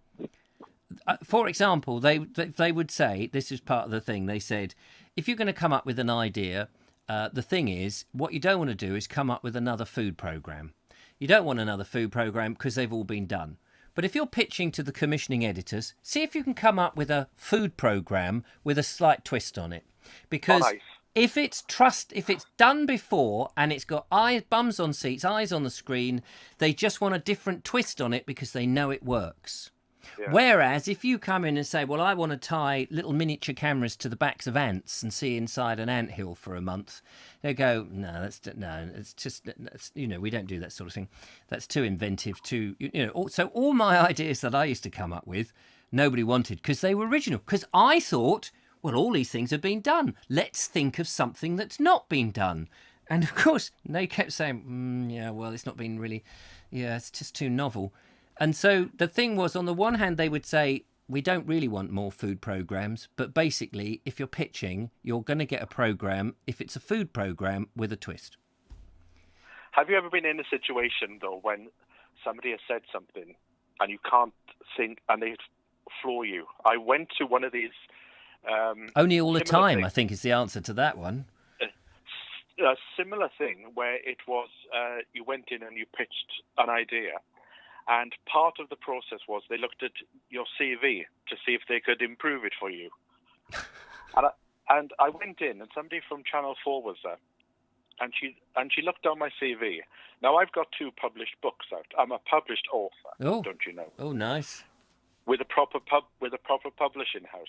For example, they would say, this is part of the thing. They said, if you're going to come up with an idea, the thing is, what you don't want to do is come up with another food program. You don't want another food program because they've all been done. But if you're pitching to the commissioning editors, see if you can come up with a food program with a slight twist on it. Because nice. if it's done before and it's got bums on seats, eyes on the screen, they just want a different twist on it because they know it works. Yeah. Whereas if you come in and say, well, I want to tie little miniature cameras to the backs of ants and see inside an anthill for a month, they go, we don't do that sort of thing. That's too inventive, So all my ideas that I used to come up with, nobody wanted because they were original. Because I thought, well, all these things have been done. Let's think of something that's not been done. And of course, they kept saying, it's not been really, it's just too novel. And so the thing was, on the one hand, they would say, we don't really want more food programs. But basically, if you're pitching, you're going to get a program if it's a food program with a twist. Have you ever been in a situation, though, when somebody has said something and you can't think and they floor you? I went to one of these... Only all the time, things. I think, is the answer to that one. A similar thing where it was you went in and you pitched an idea. And part of the process was they looked at your CV to see if they could improve it for you. and I went in, and somebody from Channel 4 was there, and she looked down my CV. Now I've got 2 published books out. I'm a published author, don't you know? Oh, nice. With a proper publishing house.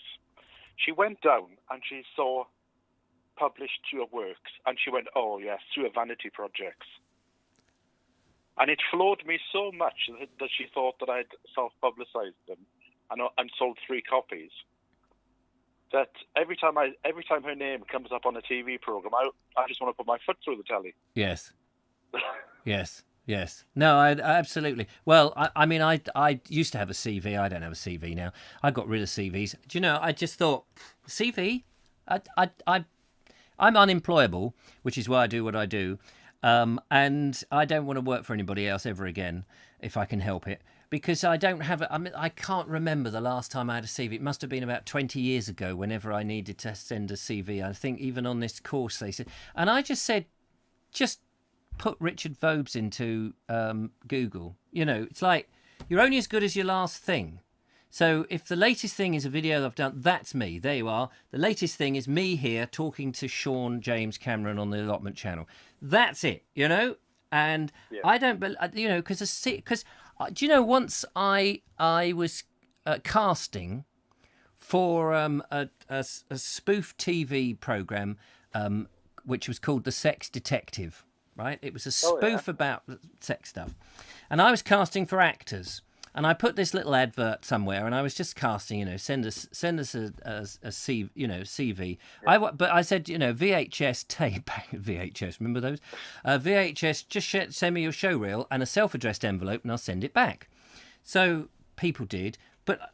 She went down and she saw published your works, and she went, "Oh yes, through vanity projects." And it floored me so much that she thought that I'd self-publicised them and sold 3 copies. That every time her name comes up on a TV programme, I just want to put my foot through the telly. Yes. Yes. Yes. No, absolutely. Well, I mean, I used to have a CV. I don't have a CV now. I got rid of CVs. Do you know, I just thought, CV? I'm unemployable, which is why I do what I do. And I don't want to work for anybody else ever again, if I can help it. Because I don't have I mean, I can't remember the last time I had a CV. It must have been about 20 years ago, whenever I needed to send a CV. I think even on this course they said, and I just said, just put Richard Vobes into Google. You know, it's like, you're only as good as your last thing. So if the latest thing is a video that I've done, that's me. There you are. The latest thing is me here talking to Sean James Cameron on the Allotment channel. That's it, you know? And I don't, you know, because do you know, once I was casting for a spoof TV program, which was called The Sex Detective, right? It was a spoof about sex stuff. And I was casting for actors. And I put this little advert somewhere, and I was just casting, you know, send us a CV, you know, CV. Yeah. But I said, you know, VHS tape, VHS, remember those? VHS, just send me your show reel and a self-addressed envelope, and I'll send it back. So people did, but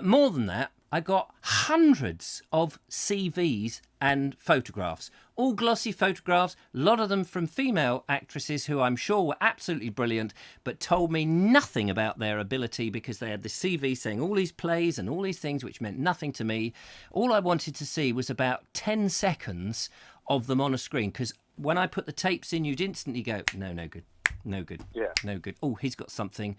more than that, I got hundreds of CVs and photographs, all glossy photographs, a lot of them from female actresses who I'm sure were absolutely brilliant, but told me nothing about their ability, because they had the CV saying all these plays and all these things which meant nothing to me. All I wanted to see was about 10 seconds of them on a screen, because when I put the tapes in, you'd instantly go, no good. No good. Yeah. No good. Oh, he's got something.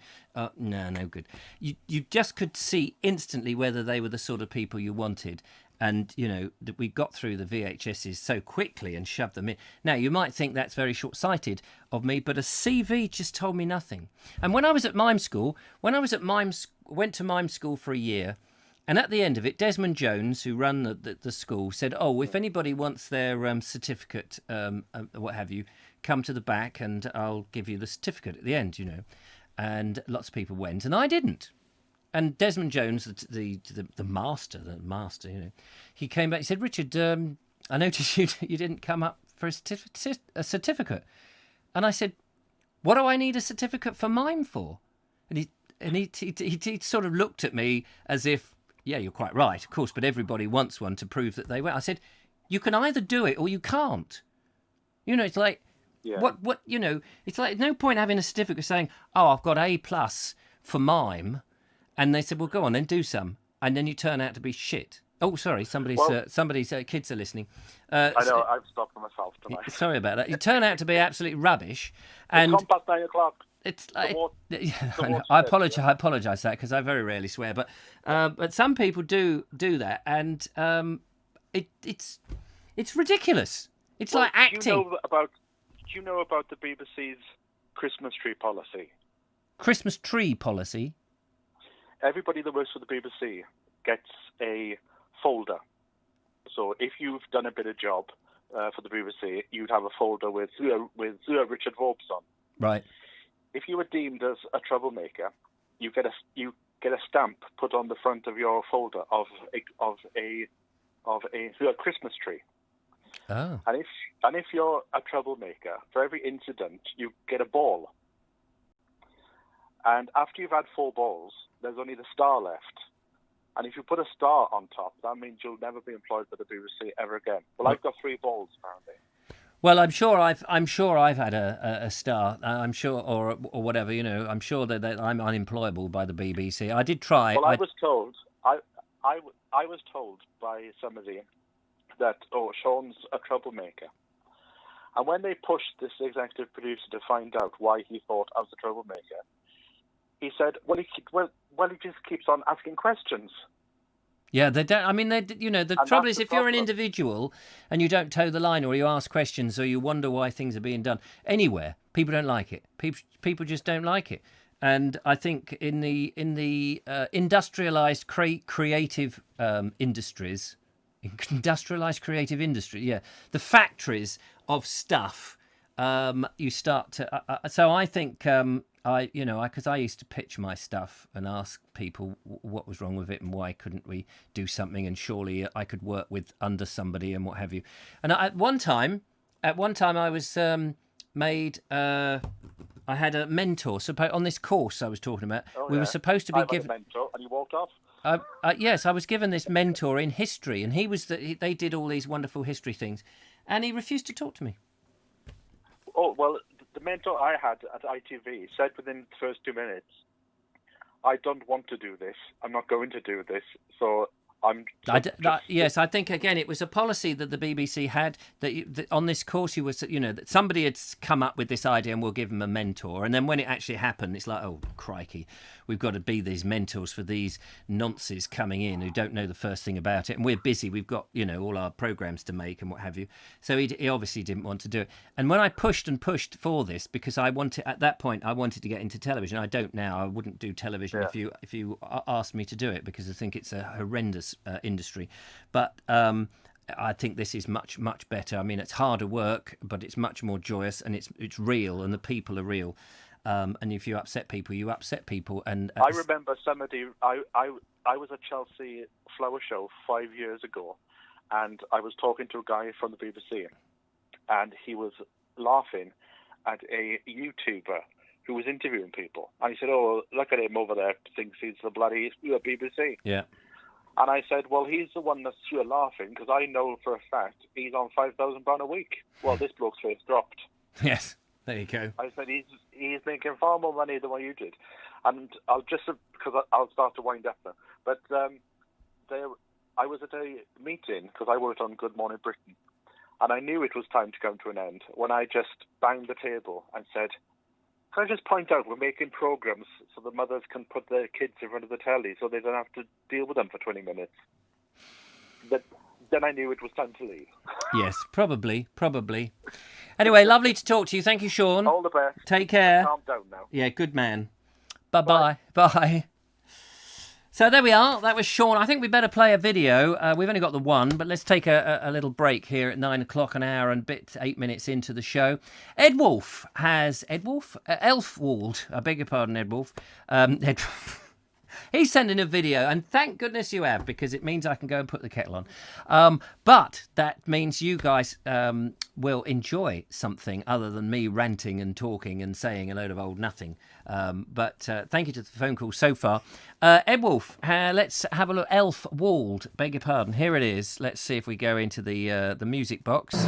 No good. You just could see instantly whether they were the sort of people you wanted. And, you know, that we got through the VHSs so quickly and shoved them in. Now, you might think that's very short-sighted of me, but a CV just told me nothing. And when I was at mime school, went to mime school for a year, and at the end of it, Desmond Jones, who ran the school, said, oh, if anybody wants their certificate, what have you, come to the back and I'll give you the certificate at the end, you know. And lots of people went, and I didn't. And Desmond Jones, the master, you know, he came back. He said, Richard, I noticed you didn't come up for a certificate. And I said, what do I need a certificate for mime for? And he sort of looked at me as if, yeah, you're quite right, of course, but everybody wants one to prove that they were. I said, you can either do it or you can't. You know, it's like, what you know, it's like no point having a certificate saying, oh, I've got A+ for mime. And they said, well, go on, then do some. And then you turn out to be shit. Oh, sorry, somebody's kids are listening. I know, I've stopped for myself tonight. Sorry about that. You turn out to be absolutely rubbish. And it's past 9 o'clock. It's like, I apologise for that, because I very rarely swear. But some people do that, and it's ridiculous. It's like acting. Do you know about the BBC's Christmas tree policy? Christmas tree policy? Everybody that works for the BBC gets a folder. So if you've done a bit of job for the BBC, you'd have a folder with Richard Vobes on. Right. If you were deemed as a troublemaker, you get a stamp put on the front of your folder of a Christmas tree. Oh. And if you're a troublemaker, for every incident you get a ball. And after you've had 4 balls, there's only the star left. And if you put a star on top, that means you'll never be employed by the BBC ever again. Well, I've got 3 balls, apparently. Well, I'm sure I've had a star. I'm sure, or whatever, you know. I'm sure that I'm unemployable by the BBC. I did try. Well, I was told by somebody that, oh, Sean's a troublemaker. And when they pushed this executive producer to find out why he thought I was a troublemaker, he said, well, he just keeps on asking questions. Yeah, they don't. I mean, the trouble is, if you're an individual and you don't toe the line, or you ask questions, or you wonder why things are being done anywhere, people don't like it. People just don't like it. And I think in the industrialized creative industries, yeah, the factories of stuff, you start to. So I think. Because I used to pitch my stuff and ask people what was wrong with it and why couldn't we do something, and surely I could work under somebody and what have you. And at one time I was made I had a mentor on this course I was talking about. Oh, we yeah. were supposed to be I was a given. mentor, and you walked off. Yes, I was given this mentor in history, and they did all these wonderful history things, and he refused to talk to me. Oh, well, the mentor I had at ITV said within the first 2 minutes, I don't want to do this. I'm not going to do this. So Yes, I think again it was a policy that the BBC had that on this course that somebody had come up with this idea and we'll give them a mentor, and then when it actually happened, it's like, oh crikey, we've got to be these mentors for these nonces coming in who don't know the first thing about it, and we're busy. We've got all our programs to make and what have you. So he obviously didn't want to do it. And when I pushed and pushed for this, because at that point I wanted to get into television. I don't now. I wouldn't do television if you asked me to do it, because I think it's a horrendous industry, but I think this is much better. I mean, it's harder work, but it's much more joyous, and it's real, and the people are real. And if you upset people, you upset people. And I remember somebody. I was at Chelsea Flower Show 5 years ago, and I was talking to a guy from the BBC, and he was laughing at a YouTuber who was interviewing people, and he said, "Oh, look at him over there, thinks he's the bloody BBC." Yeah. And I said, well, he's the one that's laughing, because I know for a fact he's on £5,000 a week. Well, this bloke's face dropped. Yes, there you go. I said, he's making far more money than what you did. And because I'll start to wind up now. But I was at a meeting, because I worked on Good Morning Britain, and I knew it was time to come to an end, when I just banged the table and said, can I just point out, we're making programs so the mothers can put their kids in front of the telly so they don't have to deal with them for 20 minutes. But then I knew it was time to leave. Yes, probably. Anyway, lovely to talk to you. Thank you, Sean. All the best. Take care. Calm down now. Yeah, good man. Bye-bye. Bye. So there we are. That was Sean. I think we better play a video. We've only got the one, but let's take a little break here at 9 o'clock, an hour and 8 minutes into the show. Elfwald, I beg your pardon, Edwolf. He's sending a video, and thank goodness you have, because it means I can go and put the kettle on. But that means you guys will enjoy something other than me ranting and talking and saying a load of old nothing. But thank you to the phone call so far. Edwolf, let's have a look. Elfwald, beg your pardon. Here it is. Let's see if we go into the music box.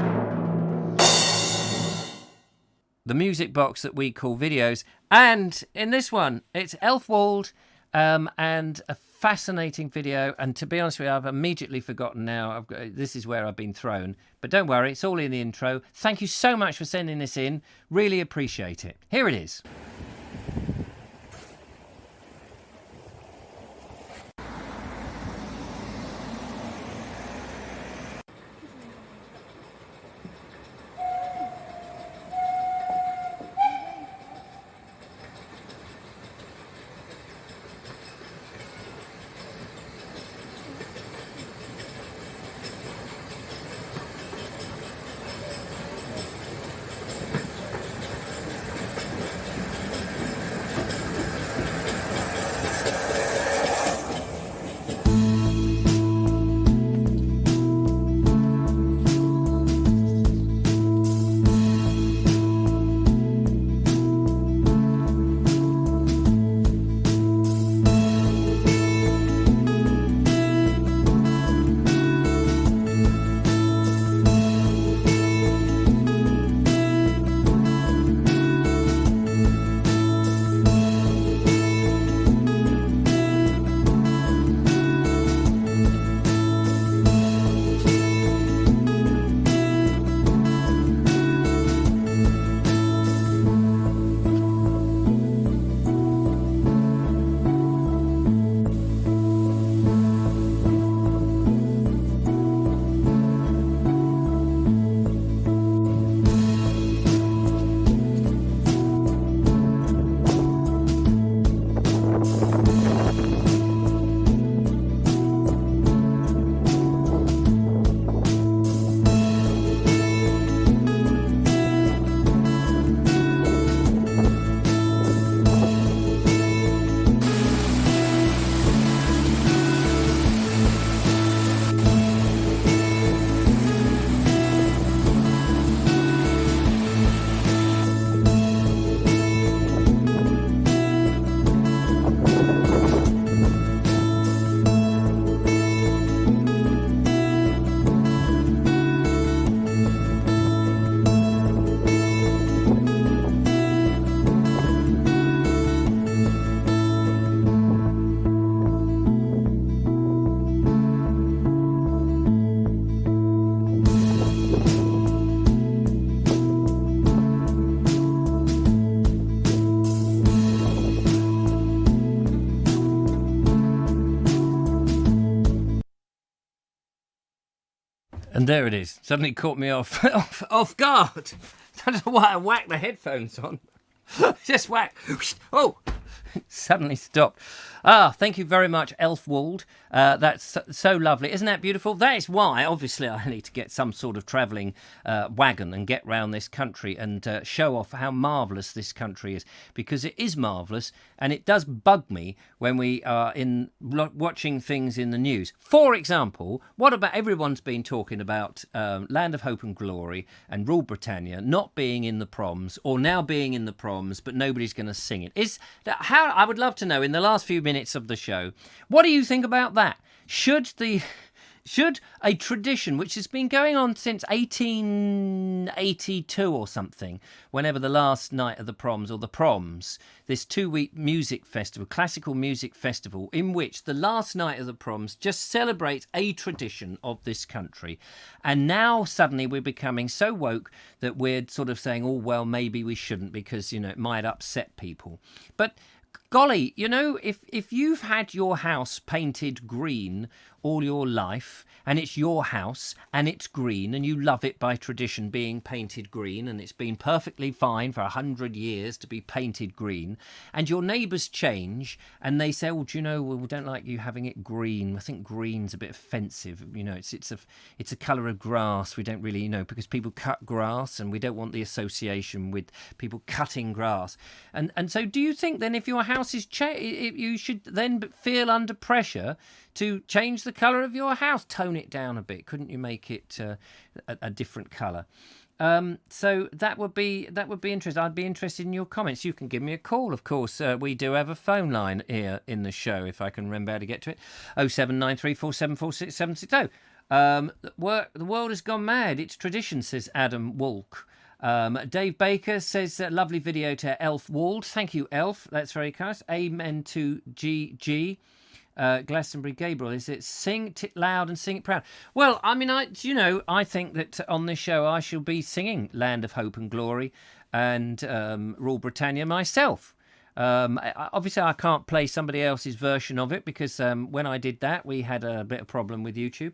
The music box that we call videos. And in this one, it's Elfwald. And a fascinating video, and to be honest with you, I've immediately forgotten now. This is where I've been thrown, but don't worry, it's all in the intro. Thank you so much for sending this in, really appreciate it. Here it is. And there it is. Suddenly caught me off off guard. I don't know why I whacked the headphones on. Just whack. Oh, suddenly stopped. Thank you very much, Elfwald. That's so lovely. Isn't that beautiful? That is why, obviously, I need to get some sort of travelling wagon and get round this country and show off how marvellous this country is, because it is marvellous, and it does bug me when we are watching things in the news. For example, what about everyone's been talking about Land of Hope and Glory and Rule Britannia not being in the proms, or now being in the proms, but nobody's going to sing it? Is that how? I would love to know in the last few minutes of the show, what do you think about that? Should a tradition which has been going on since 1882 or something, whenever the last night of the proms, or the proms, this 2-week music festival, classical music festival, in which the last night of the proms just celebrates a tradition of this country, and now suddenly we're becoming so woke that we're sort of saying, oh well, maybe we shouldn't, because it might upset people. But golly, if you've had your house painted green all your life, and it's your house, and it's green, and you love it by tradition being painted green, and it's been perfectly fine for 100 years to be painted green, and your neighbours change, and they say, oh, do you know, we don't like you having it green. I think green's a bit offensive. It's a colour of grass. We don't really, because people cut grass, and we don't want the association with people cutting grass. And so do you think then if your house is you should then feel under pressure to change the colour of your house, tone it down a bit? Couldn't you make it a different colour? So that would be interesting. I'd be interested in your comments. You can give me a call, of course. We do have a phone line here in the show, if I can remember how to get to it. 07934746760. The world has gone mad. It's tradition, says Adam Walk. Dave Baker says, lovely video to Elf Wald. Thank you, Elf. That's very kind. Amen to GG. Glastonbury Gabriel, is it sing it loud and sing it proud? Well, I mean, I think that on this show I shall be singing Land of Hope and Glory and Rule Britannia myself. Obviously, I can't play somebody else's version of it because when I did that, we had a bit of problem with YouTube.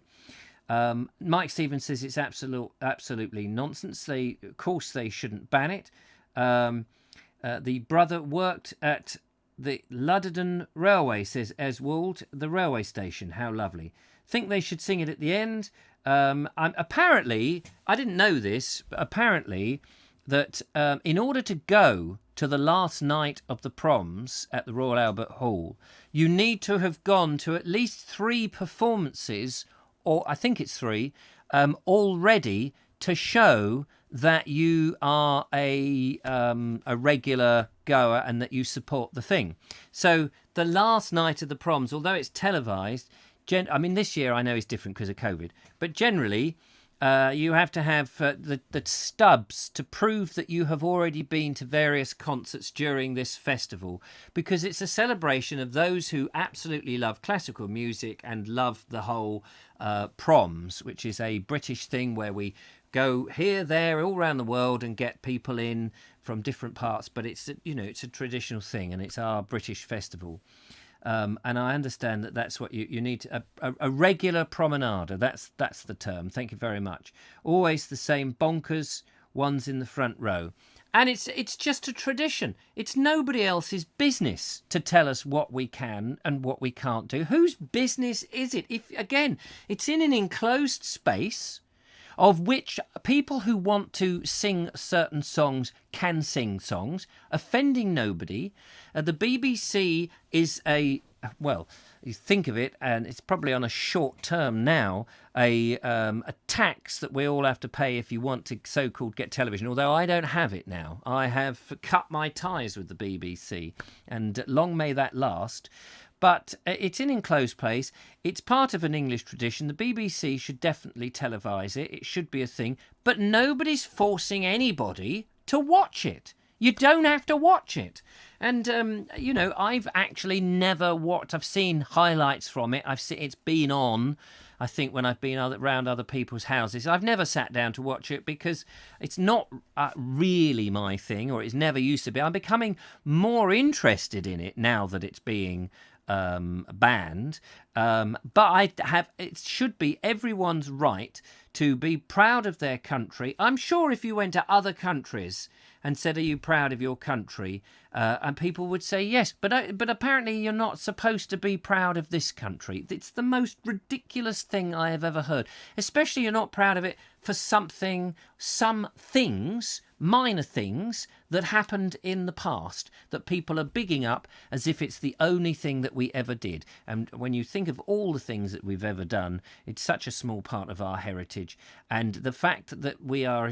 Mike Stevens says it's absolutely nonsense. Of course, they shouldn't ban it. The brother worked at the Ludden Railway, says Eswold, the railway station. How lovely. Think they should sing it at the end. Apparently, I didn't know this, but apparently that in order to go to the last night of the proms at the Royal Albert Hall, you need to have gone to at least 3 performances, or I think it's 3, already, to show that you are a regular goer and that you support the thing. So the last night of the proms, although it's televised, this year I know is different because of COVID, but generally you have to have the stubs to prove that you have already been to various concerts during this festival, because it's a celebration of those who absolutely love classical music and love the whole proms, which is a British thing where we go here, there, all around the world and get people in from different parts. But it's a traditional thing, and it's our British festival. And I understand that's what you need, a regular promenader. That's the term. Thank you very much. Always the same bonkers ones in the front row. And it's just a tradition. It's nobody else's business to tell us what we can and what we can't do. Whose business is it? If again, it's in an enclosed space, of which people who want to sing certain songs can sing songs, offending nobody. The BBC is you think of it, and it's probably on a short term now, a tax that we all have to pay if you want to so-called get television, although I don't have it now. I have cut my ties with the BBC, and long may that last. But it's an enclosed place. It's part of an English tradition. The BBC should definitely televise it. It should be a thing. But nobody's forcing anybody to watch it. You don't have to watch it. And, I've actually never watched. I've seen highlights from it. It's been on, I think, when I've been around other people's houses. I've never sat down to watch it because it's not really my thing, or it's never used to be. I'm becoming more interested in it now that it's being band. But it should be everyone's right to be proud of their country. I'm sure if you went to other countries and said, "Are you proud of your country?" and people would say yes, but apparently you're not supposed to be proud of this country. It's the most ridiculous thing I have ever heard. Especially you're not proud of it for some things, minor things that happened in the past that people are bigging up as if it's the only thing that we ever did. And when you think of all the things that we've ever done, it's such a small part of our heritage. And the fact that we are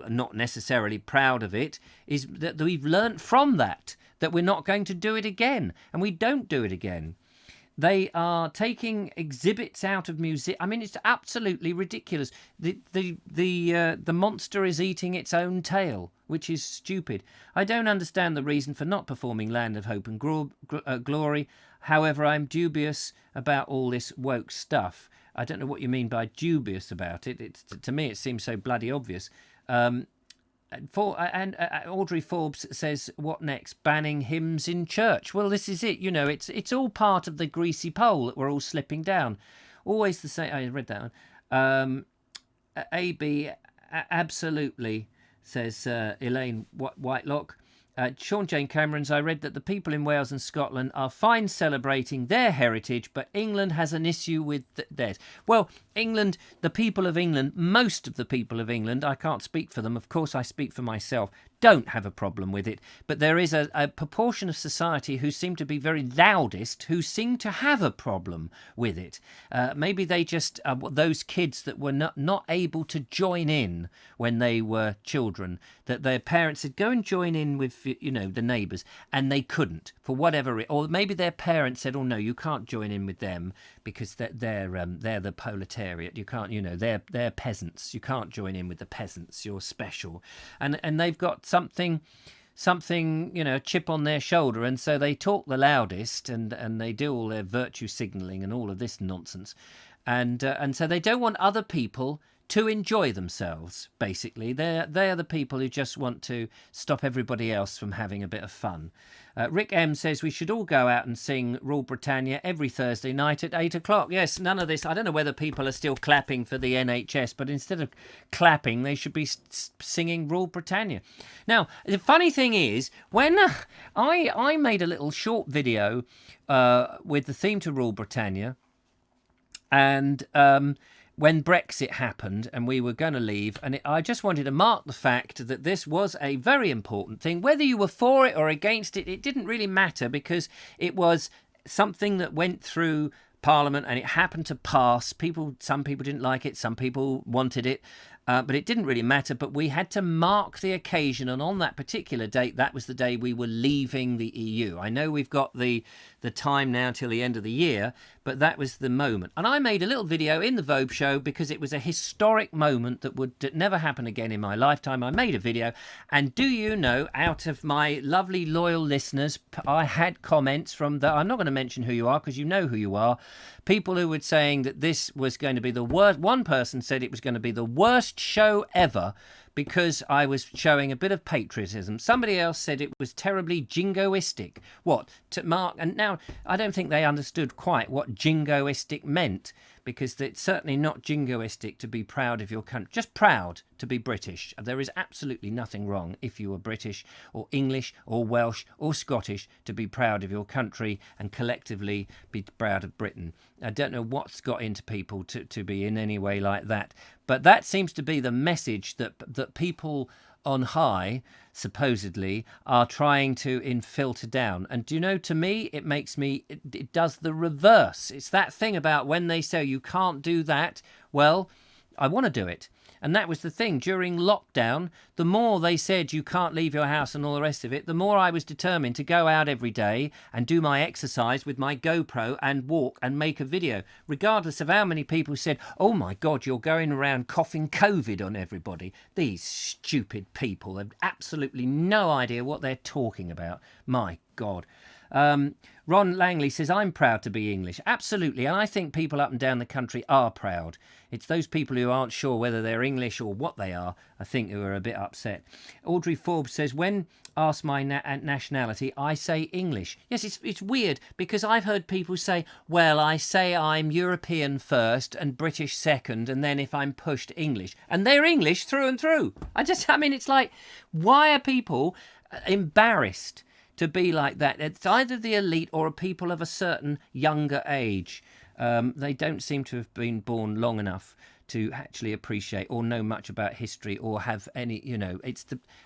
not necessarily proud of it is that we've learnt from that we're not going to do it again, and we don't do it again. They are taking exhibits out of museums. I mean, it's absolutely ridiculous. The monster is eating its own tail, which is stupid. I don't understand the reason for not performing Land of Hope and Glory. However, I'm dubious about all this woke stuff. I don't know what you mean by dubious about it. To me, it seems so bloody obvious. Audrey Forbes says, what next? Banning hymns in church. Well, this is it. You know, it's all part of the greasy pole that we're all slipping down. Always the same. I read that one. AB, absolutely, says Elaine Whitelock. Sean Jane Cameron's, I read that the people in Wales and Scotland are fine celebrating their heritage, but England has an issue with theirs. Well, England, the people of England, most of the people of England, I can't speak for them, of course I speak for myself, don't have a problem with it. But there is a proportion of society who seem to be very loudest, who seem to have a problem with it. Maybe they just, those kids that were not able to join in when they were children, that their parents said, go and join in with, you know, the neighbours, and they couldn't for whatever or maybe their parents said, oh no, you can't join in with them because they're the proletariat, you can't, you know, they're peasants, you can't join in with the peasants, you're special, and they've got something, you know, a chip on their shoulder, and so they talk the loudest, and they do all their virtue signalling and all of this nonsense, and so they don't want other people to enjoy themselves. Basically, they are the people who just want to stop everybody else from having a bit of fun. Rick M says we should all go out and sing Rule Britannia every Thursday night at 8 o'clock. Yes, none of this. I don't know whether people are still clapping for the NHS, but instead of clapping, they should be singing Rule Britannia. Now, the funny thing is, when I made a little short video with the theme to Rule Britannia, and when Brexit happened and we were going to leave, and I just wanted to mark the fact that this was a very important thing. Whether you were for it or against it, it didn't really matter, because it was something that went through Parliament and it happened to pass. Some people didn't like it, some people wanted it, but it didn't really matter. But we had to mark the occasion, and on that particular date, that was the day we were leaving the EU. I know we've got the time now till the end of the year, but that was the moment. And I made a little video in the Vobes show because it was a historic moment that would never happen again in my lifetime. I made a video, and do you know, out of my lovely loyal listeners, I had comments from I'm not going to mention who you are because you know who you are, people who were saying that this was going to be the worst. One person said it was going to be the worst show ever because I was showing a bit of patriotism. Somebody else said it was terribly jingoistic. What? To mark, and now I don't think they understood quite what jingoistic meant, because it's certainly not jingoistic to be proud of your country. Just proud to be British. There is absolutely nothing wrong if you are British or English or Welsh or Scottish to be proud of your country and collectively be proud of Britain. I don't know what's got into people to be in any way like that. But that seems to be the message that people on high, supposedly, are trying to filter down. And do you know, to me, it does the reverse. It's that thing about when they say you can't do that, well, I want to do it. And that was the thing. During lockdown, the more they said you can't leave your house and all the rest of it, the more I was determined to go out every day and do my exercise with my GoPro and walk and make a video, regardless of how many people said, oh my God, you're going around coughing COVID on everybody. These stupid people have absolutely no idea what they're talking about. My God. Ron Langley says, I'm proud to be English. Absolutely. And I think people up and down the country are proud. It's those people who aren't sure whether they're English or what they are, I think, who are a bit upset. Audrey Forbes says, when asked my nationality, I say English. Yes, it's weird, because I've heard people say, well, I say I'm European first and British second, and then if I'm pushed, English. And they're English through and through. I mean, it's like, why are people embarrassed to be like that? It's either the elite or people of a certain younger age. They don't seem to have been born long enough to actually appreciate or know much about history or have any,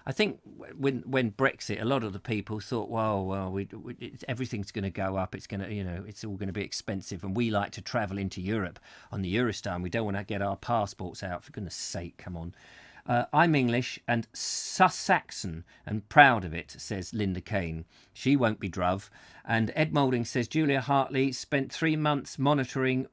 I think when Brexit, a lot of the people thought, well, everything's going to go up. It's going to, it's all going to be expensive. And we like to travel into Europe on the Eurostar, and we don't want to get our passports out. For goodness sake, come on. I'm English and Sussexan and proud of it, says Linda Kane. She won't be druv. And Ed Moulding says, Julia Hartley spent 3 months monitoring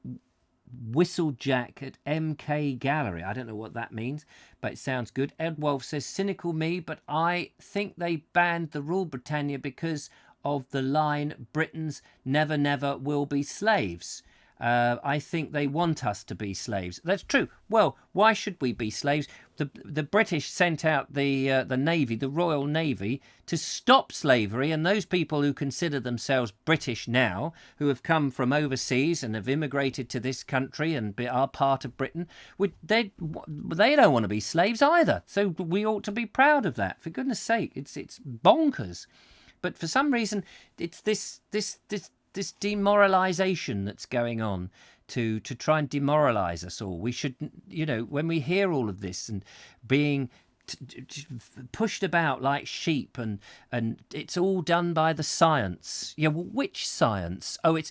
Whistlejack at MK Gallery. I don't know what that means, but it sounds good. Ed Wolf says, cynical me, but I think they banned the Rule Britannia because of the line, Britons never, never will be slaves. I think they want us to be slaves. That's true. Well, why should we be slaves? The British sent out the Navy, the Royal Navy, to stop slavery, and those people who consider themselves British now, who have come from overseas and have immigrated to this country and are part of Britain, they don't want to be slaves either. So we ought to be proud of that. For goodness sake, it's bonkers. But for some reason, it's this demoralisation that's going on to try and demoralise us all. We should, when we hear all of this and being pushed about like sheep, and it's all done by the science. Yeah, well, which science? Oh, it's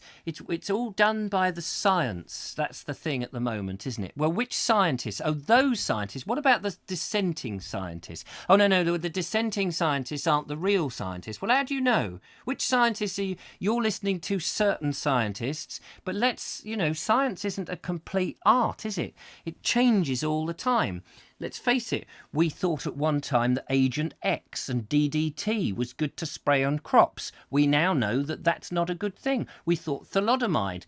all done by the science. That's the thing at the moment, isn't it? Well, which scientists? Oh, those scientists. What about the dissenting scientists? Oh, no, the dissenting scientists aren't the real scientists. Well, how do you know? Which scientists are you? You're listening to certain scientists, but science isn't a complete art, is it? It changes all the time. Let's face it, we thought at one time that Agent X and DDT was good to spray on crops. We now know that that's not a good thing. We thought thalidomide,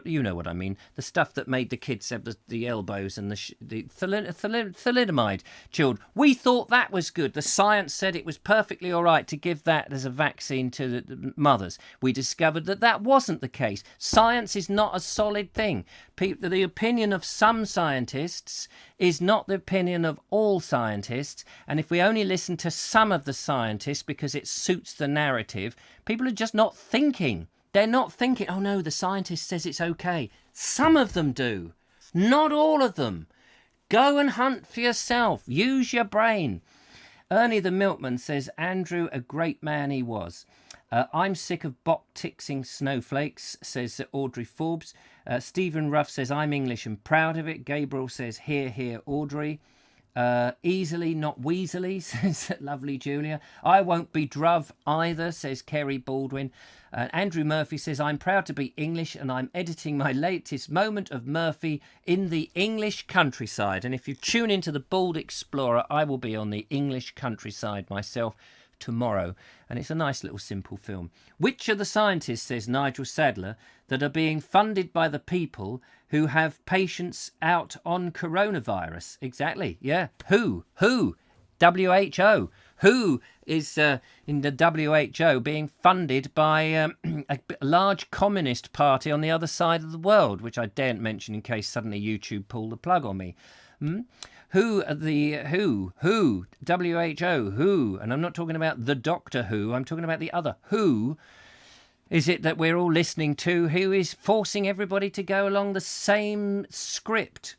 you know what I mean, the stuff that made the kids have the elbows and the thalidomide chilled. We thought that was good. The science said it was perfectly all right to give that as a vaccine to the mothers. We discovered that wasn't the case. Science is not a solid thing. The opinion of some scientists is not the opinion of all scientists, and if we only listen to some of the scientists because it suits the narrative, people are just not thinking. They're not thinking, oh no, the scientist says it's okay. Some of them do. Not all of them. Go and hunt for yourself. Use your brain. Ernie the Milkman says, Andrew, a great man he was. I'm sick of box-tixing snowflakes, says Audrey Forbes. Stephen Ruff says, I'm English and proud of it. Gabriel says, hear, hear, Audrey. Easily, not weaselly, says lovely Julia. I won't be druv either, says Kerry Baldwin. Andrew Murphy says, I'm proud to be English and I'm editing my latest moment of Murphy in the English countryside. And if you tune into the Bald Explorer, I will be on the English countryside myself tomorrow. And it's a nice little simple film. Which are the scientists, says Nigel Sadler, that are being funded by the people who have patients out on coronavirus? Exactly, yeah. Who? WHO. Who is in the WHO being funded by a large communist party on the other side of the world, which I daren't mention in case suddenly YouTube pulled the plug on me. Who, WHO, who, and I'm not talking about the Doctor Who, I'm talking about the other who is it that we're all listening to, who is forcing everybody to go along the same script?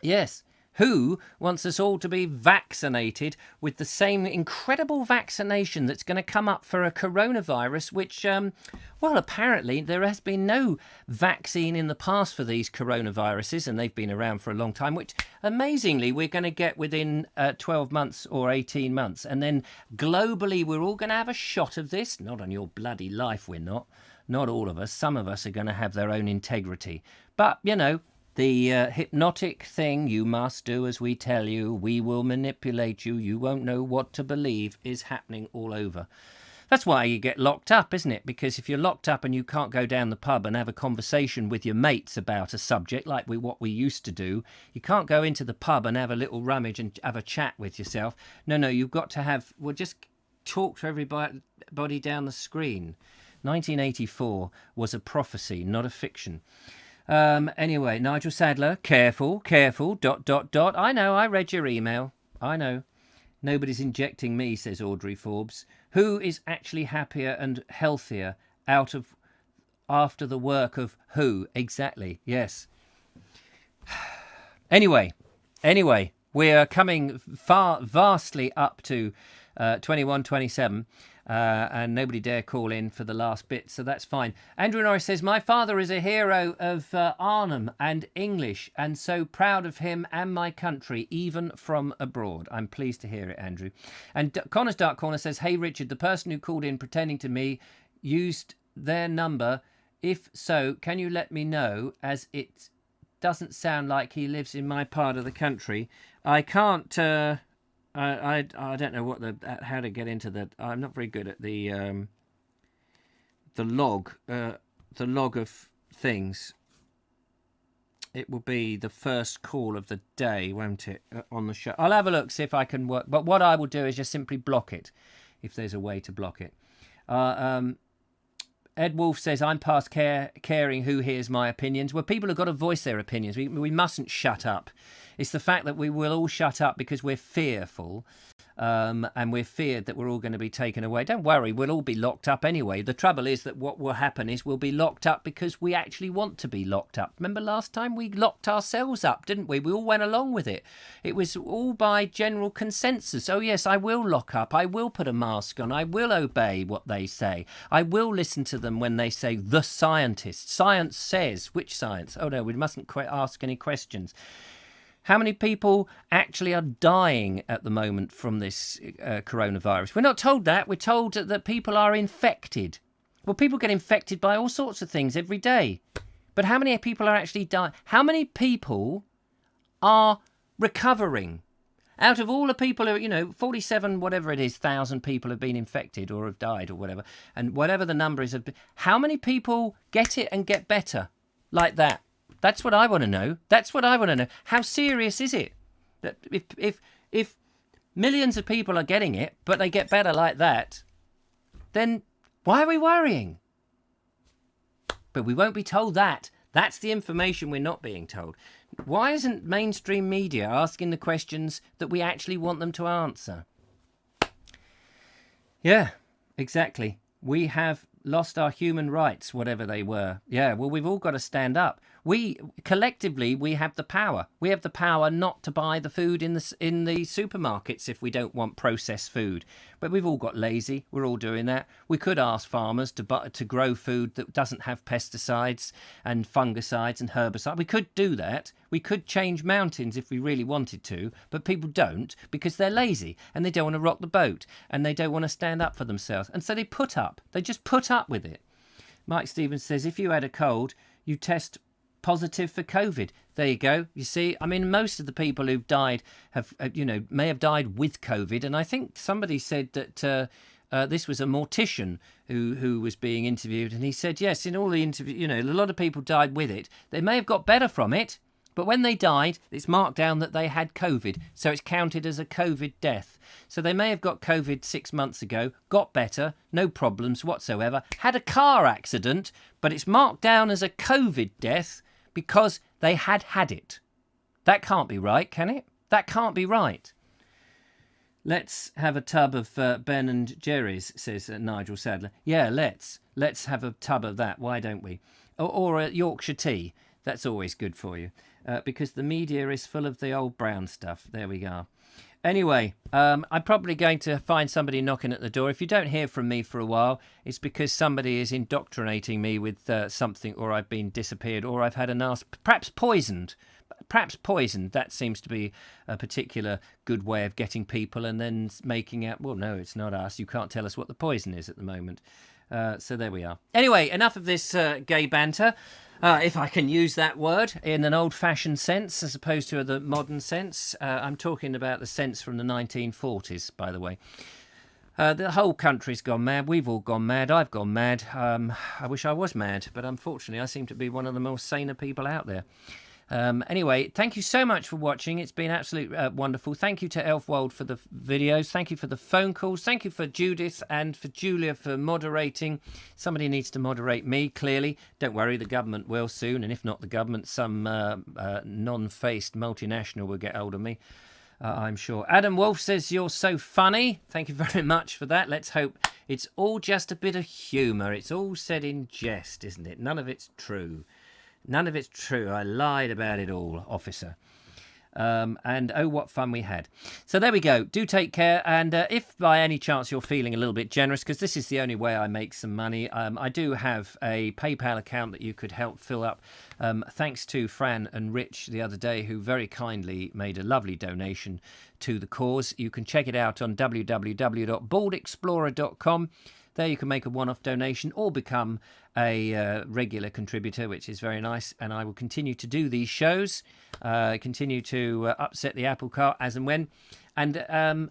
Yes. Who wants us all to be vaccinated with the same incredible vaccination that's going to come up for a coronavirus, which, well, apparently there has been no vaccine in the past for these coronaviruses, and they've been around for a long time, which amazingly we're going to get within 12 months or 18 months. And then globally, we're all going to have a shot of this. Not on your bloody life, we're not. Not all of us. Some of us are going to have their own integrity. But, the hypnotic thing you must do as we tell you, we will manipulate you, you won't know what to believe, is happening all over. That's why you get locked up, isn't it? Because if you're locked up and you can't go down the pub and have a conversation with your mates about a subject like what we used to do, you can't go into the pub and have a little rummage and have a chat with yourself. No, you've got to have, well, just talk to everybody down the screen. 1984 was a prophecy, not a fiction. Anyway, Nigel Sadler, careful, ... I know, I read your email. I know. Nobody's injecting me, says Audrey Forbes. Who is actually happier and healthier after the work of who? Exactly, yes. Anyway, we are coming vastly up to 21:27. And nobody dare call in for the last bit, so that's fine. Andrew Norris says, my father is a hero of Arnhem and English, and so proud of him and my country, even from abroad. I'm pleased to hear it, Andrew. And Connor's Dark Corner says, hey, Richard, the person who called in pretending to me used their number. If so, can you let me know, as it doesn't sound like he lives in my part of the country. I can't... I don't know how to get into that. I'm not very good at the log of things. It will be the first call of the day, won't it, on the show? I'll have a look, see if I can work. But what I will do is just simply block it, if there's a way to block it. Ed Wolf says, I'm past caring who hears my opinions. Well, people have got to voice their opinions. We mustn't shut up. It's the fact that we will all shut up because we're fearful, and we're feared that we're all going to be taken away. Don't worry, we'll all be locked up anyway. The trouble is that what will happen is we'll be locked up because we actually want to be locked up. Remember last time we locked ourselves up, didn't we? We all went along with it. It was all by general consensus. Oh, yes, I will lock up. I will put a mask on. I will obey what they say. I will listen to them when they say the scientists. Science says. Which science? Oh, no, we mustn't ask any questions. How many people actually are dying at the moment from this coronavirus? We're not told that. We're told that people are infected. Well, people get infected by all sorts of things every day. But how many people are actually dying? How many people are recovering? Out of all the people who, 47, whatever it is, 1,000 people have been infected or have died or whatever. And whatever the number is, how many people get it and get better like that? That's what I want to know. That's what I want to know. How serious is it? That if millions of people are getting it, but they get better like that, then why are we worrying? But we won't be told that. That's the information we're not being told. Why isn't mainstream media asking the questions that we actually want them to answer? Yeah, exactly. We have lost our human rights, whatever they were. Yeah, well, we've all got to stand up. Collectively, we have the power. We have the power not to buy the food in the supermarkets if we don't want processed food. But we've all got lazy. We're all doing that. We could ask farmers to grow food that doesn't have pesticides and fungicides and herbicides. We could do that. We could change mountains if we really wanted to, but people don't because they're lazy and they don't want to rock the boat and they don't want to stand up for themselves. And so they put up. They just put up with it. Mike Stevens says, if you had a cold, you test positive for COVID. There you go. You see, I mean, most of the people who've died may have died with COVID. And I think somebody said that this was a mortician who was being interviewed. And he said, yes, in all the interview, a lot of people died with it. They may have got better from it, but when they died, it's marked down that they had COVID. So it's counted as a COVID death. So they may have got COVID 6 months ago, got better, no problems whatsoever, had a car accident, but it's marked down as a COVID death because they had it. That can't be right, can it? That can't be right. Let's have a tub of Ben and Jerry's, says Nigel Sadler. Yeah, let's have a tub of that. Why don't we? Or a Yorkshire tea. That's always good for you. Because the media is full of the old brown stuff. There we are. Anyway, I'm probably going to find somebody knocking at the door. If you don't hear from me for a while, it's because somebody is indoctrinating me with something, or I've been disappeared, or I've had a nasty... Perhaps poisoned. That seems to be a particular good way of getting people and then making out, well, no, it's not us. You can't tell us what the poison is at the moment. So there we are. Anyway, enough of this gay banter. If I can use that word in an old-fashioned sense as opposed to the modern sense. I'm talking about the sense from the 1940s, by the way. The whole country's gone mad. We've all gone mad. I've gone mad. I wish I was mad, but unfortunately I seem to be one of the most saner people out there. Anyway, thank you so much for watching. It's been absolutely wonderful. Thank you to Elfwold for the videos. Thank you for the phone calls. Thank you for Judith and for Julia for moderating. Somebody needs to moderate me, clearly. Don't worry, the government will soon. And if not the government, some non-faced multinational will get hold of me, I'm sure. Adam Wolf says, you're so funny. Thank you very much for that. Let's hope it's all just a bit of humour. It's all said in jest, isn't it? None of it's true. None of it's true. I lied about it all, officer. And oh, what fun we had. So there we go. Do take care. And if by any chance you're feeling a little bit generous, because this is the only way I make some money, I do have a PayPal account that you could help fill up. Thanks to Fran and Rich the other day, who very kindly made a lovely donation to the cause. You can check it out on www.baldexplorer.com. There you can make a one-off donation or become a regular contributor, which is very nice. And I will continue to do these shows, continue to upset the apple cart as and when. And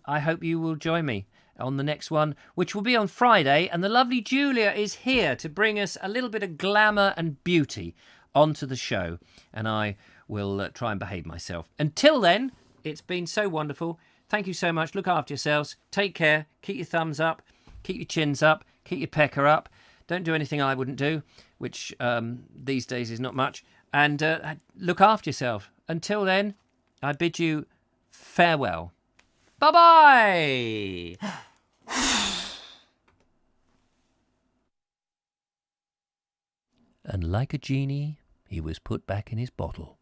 I hope you will join me on the next one, which will be on Friday. And the lovely Julia is here to bring us a little bit of glamour and beauty onto the show. And I will try and behave myself. Until then, it's been so wonderful. Thank you so much. Look after yourselves. Take care. Keep your thumbs up. Keep your chins up, keep your pecker up. Don't do anything I wouldn't do, which these days is not much. And look after yourself. Until then, I bid you farewell. Bye-bye! And like a genie, he was put back in his bottle.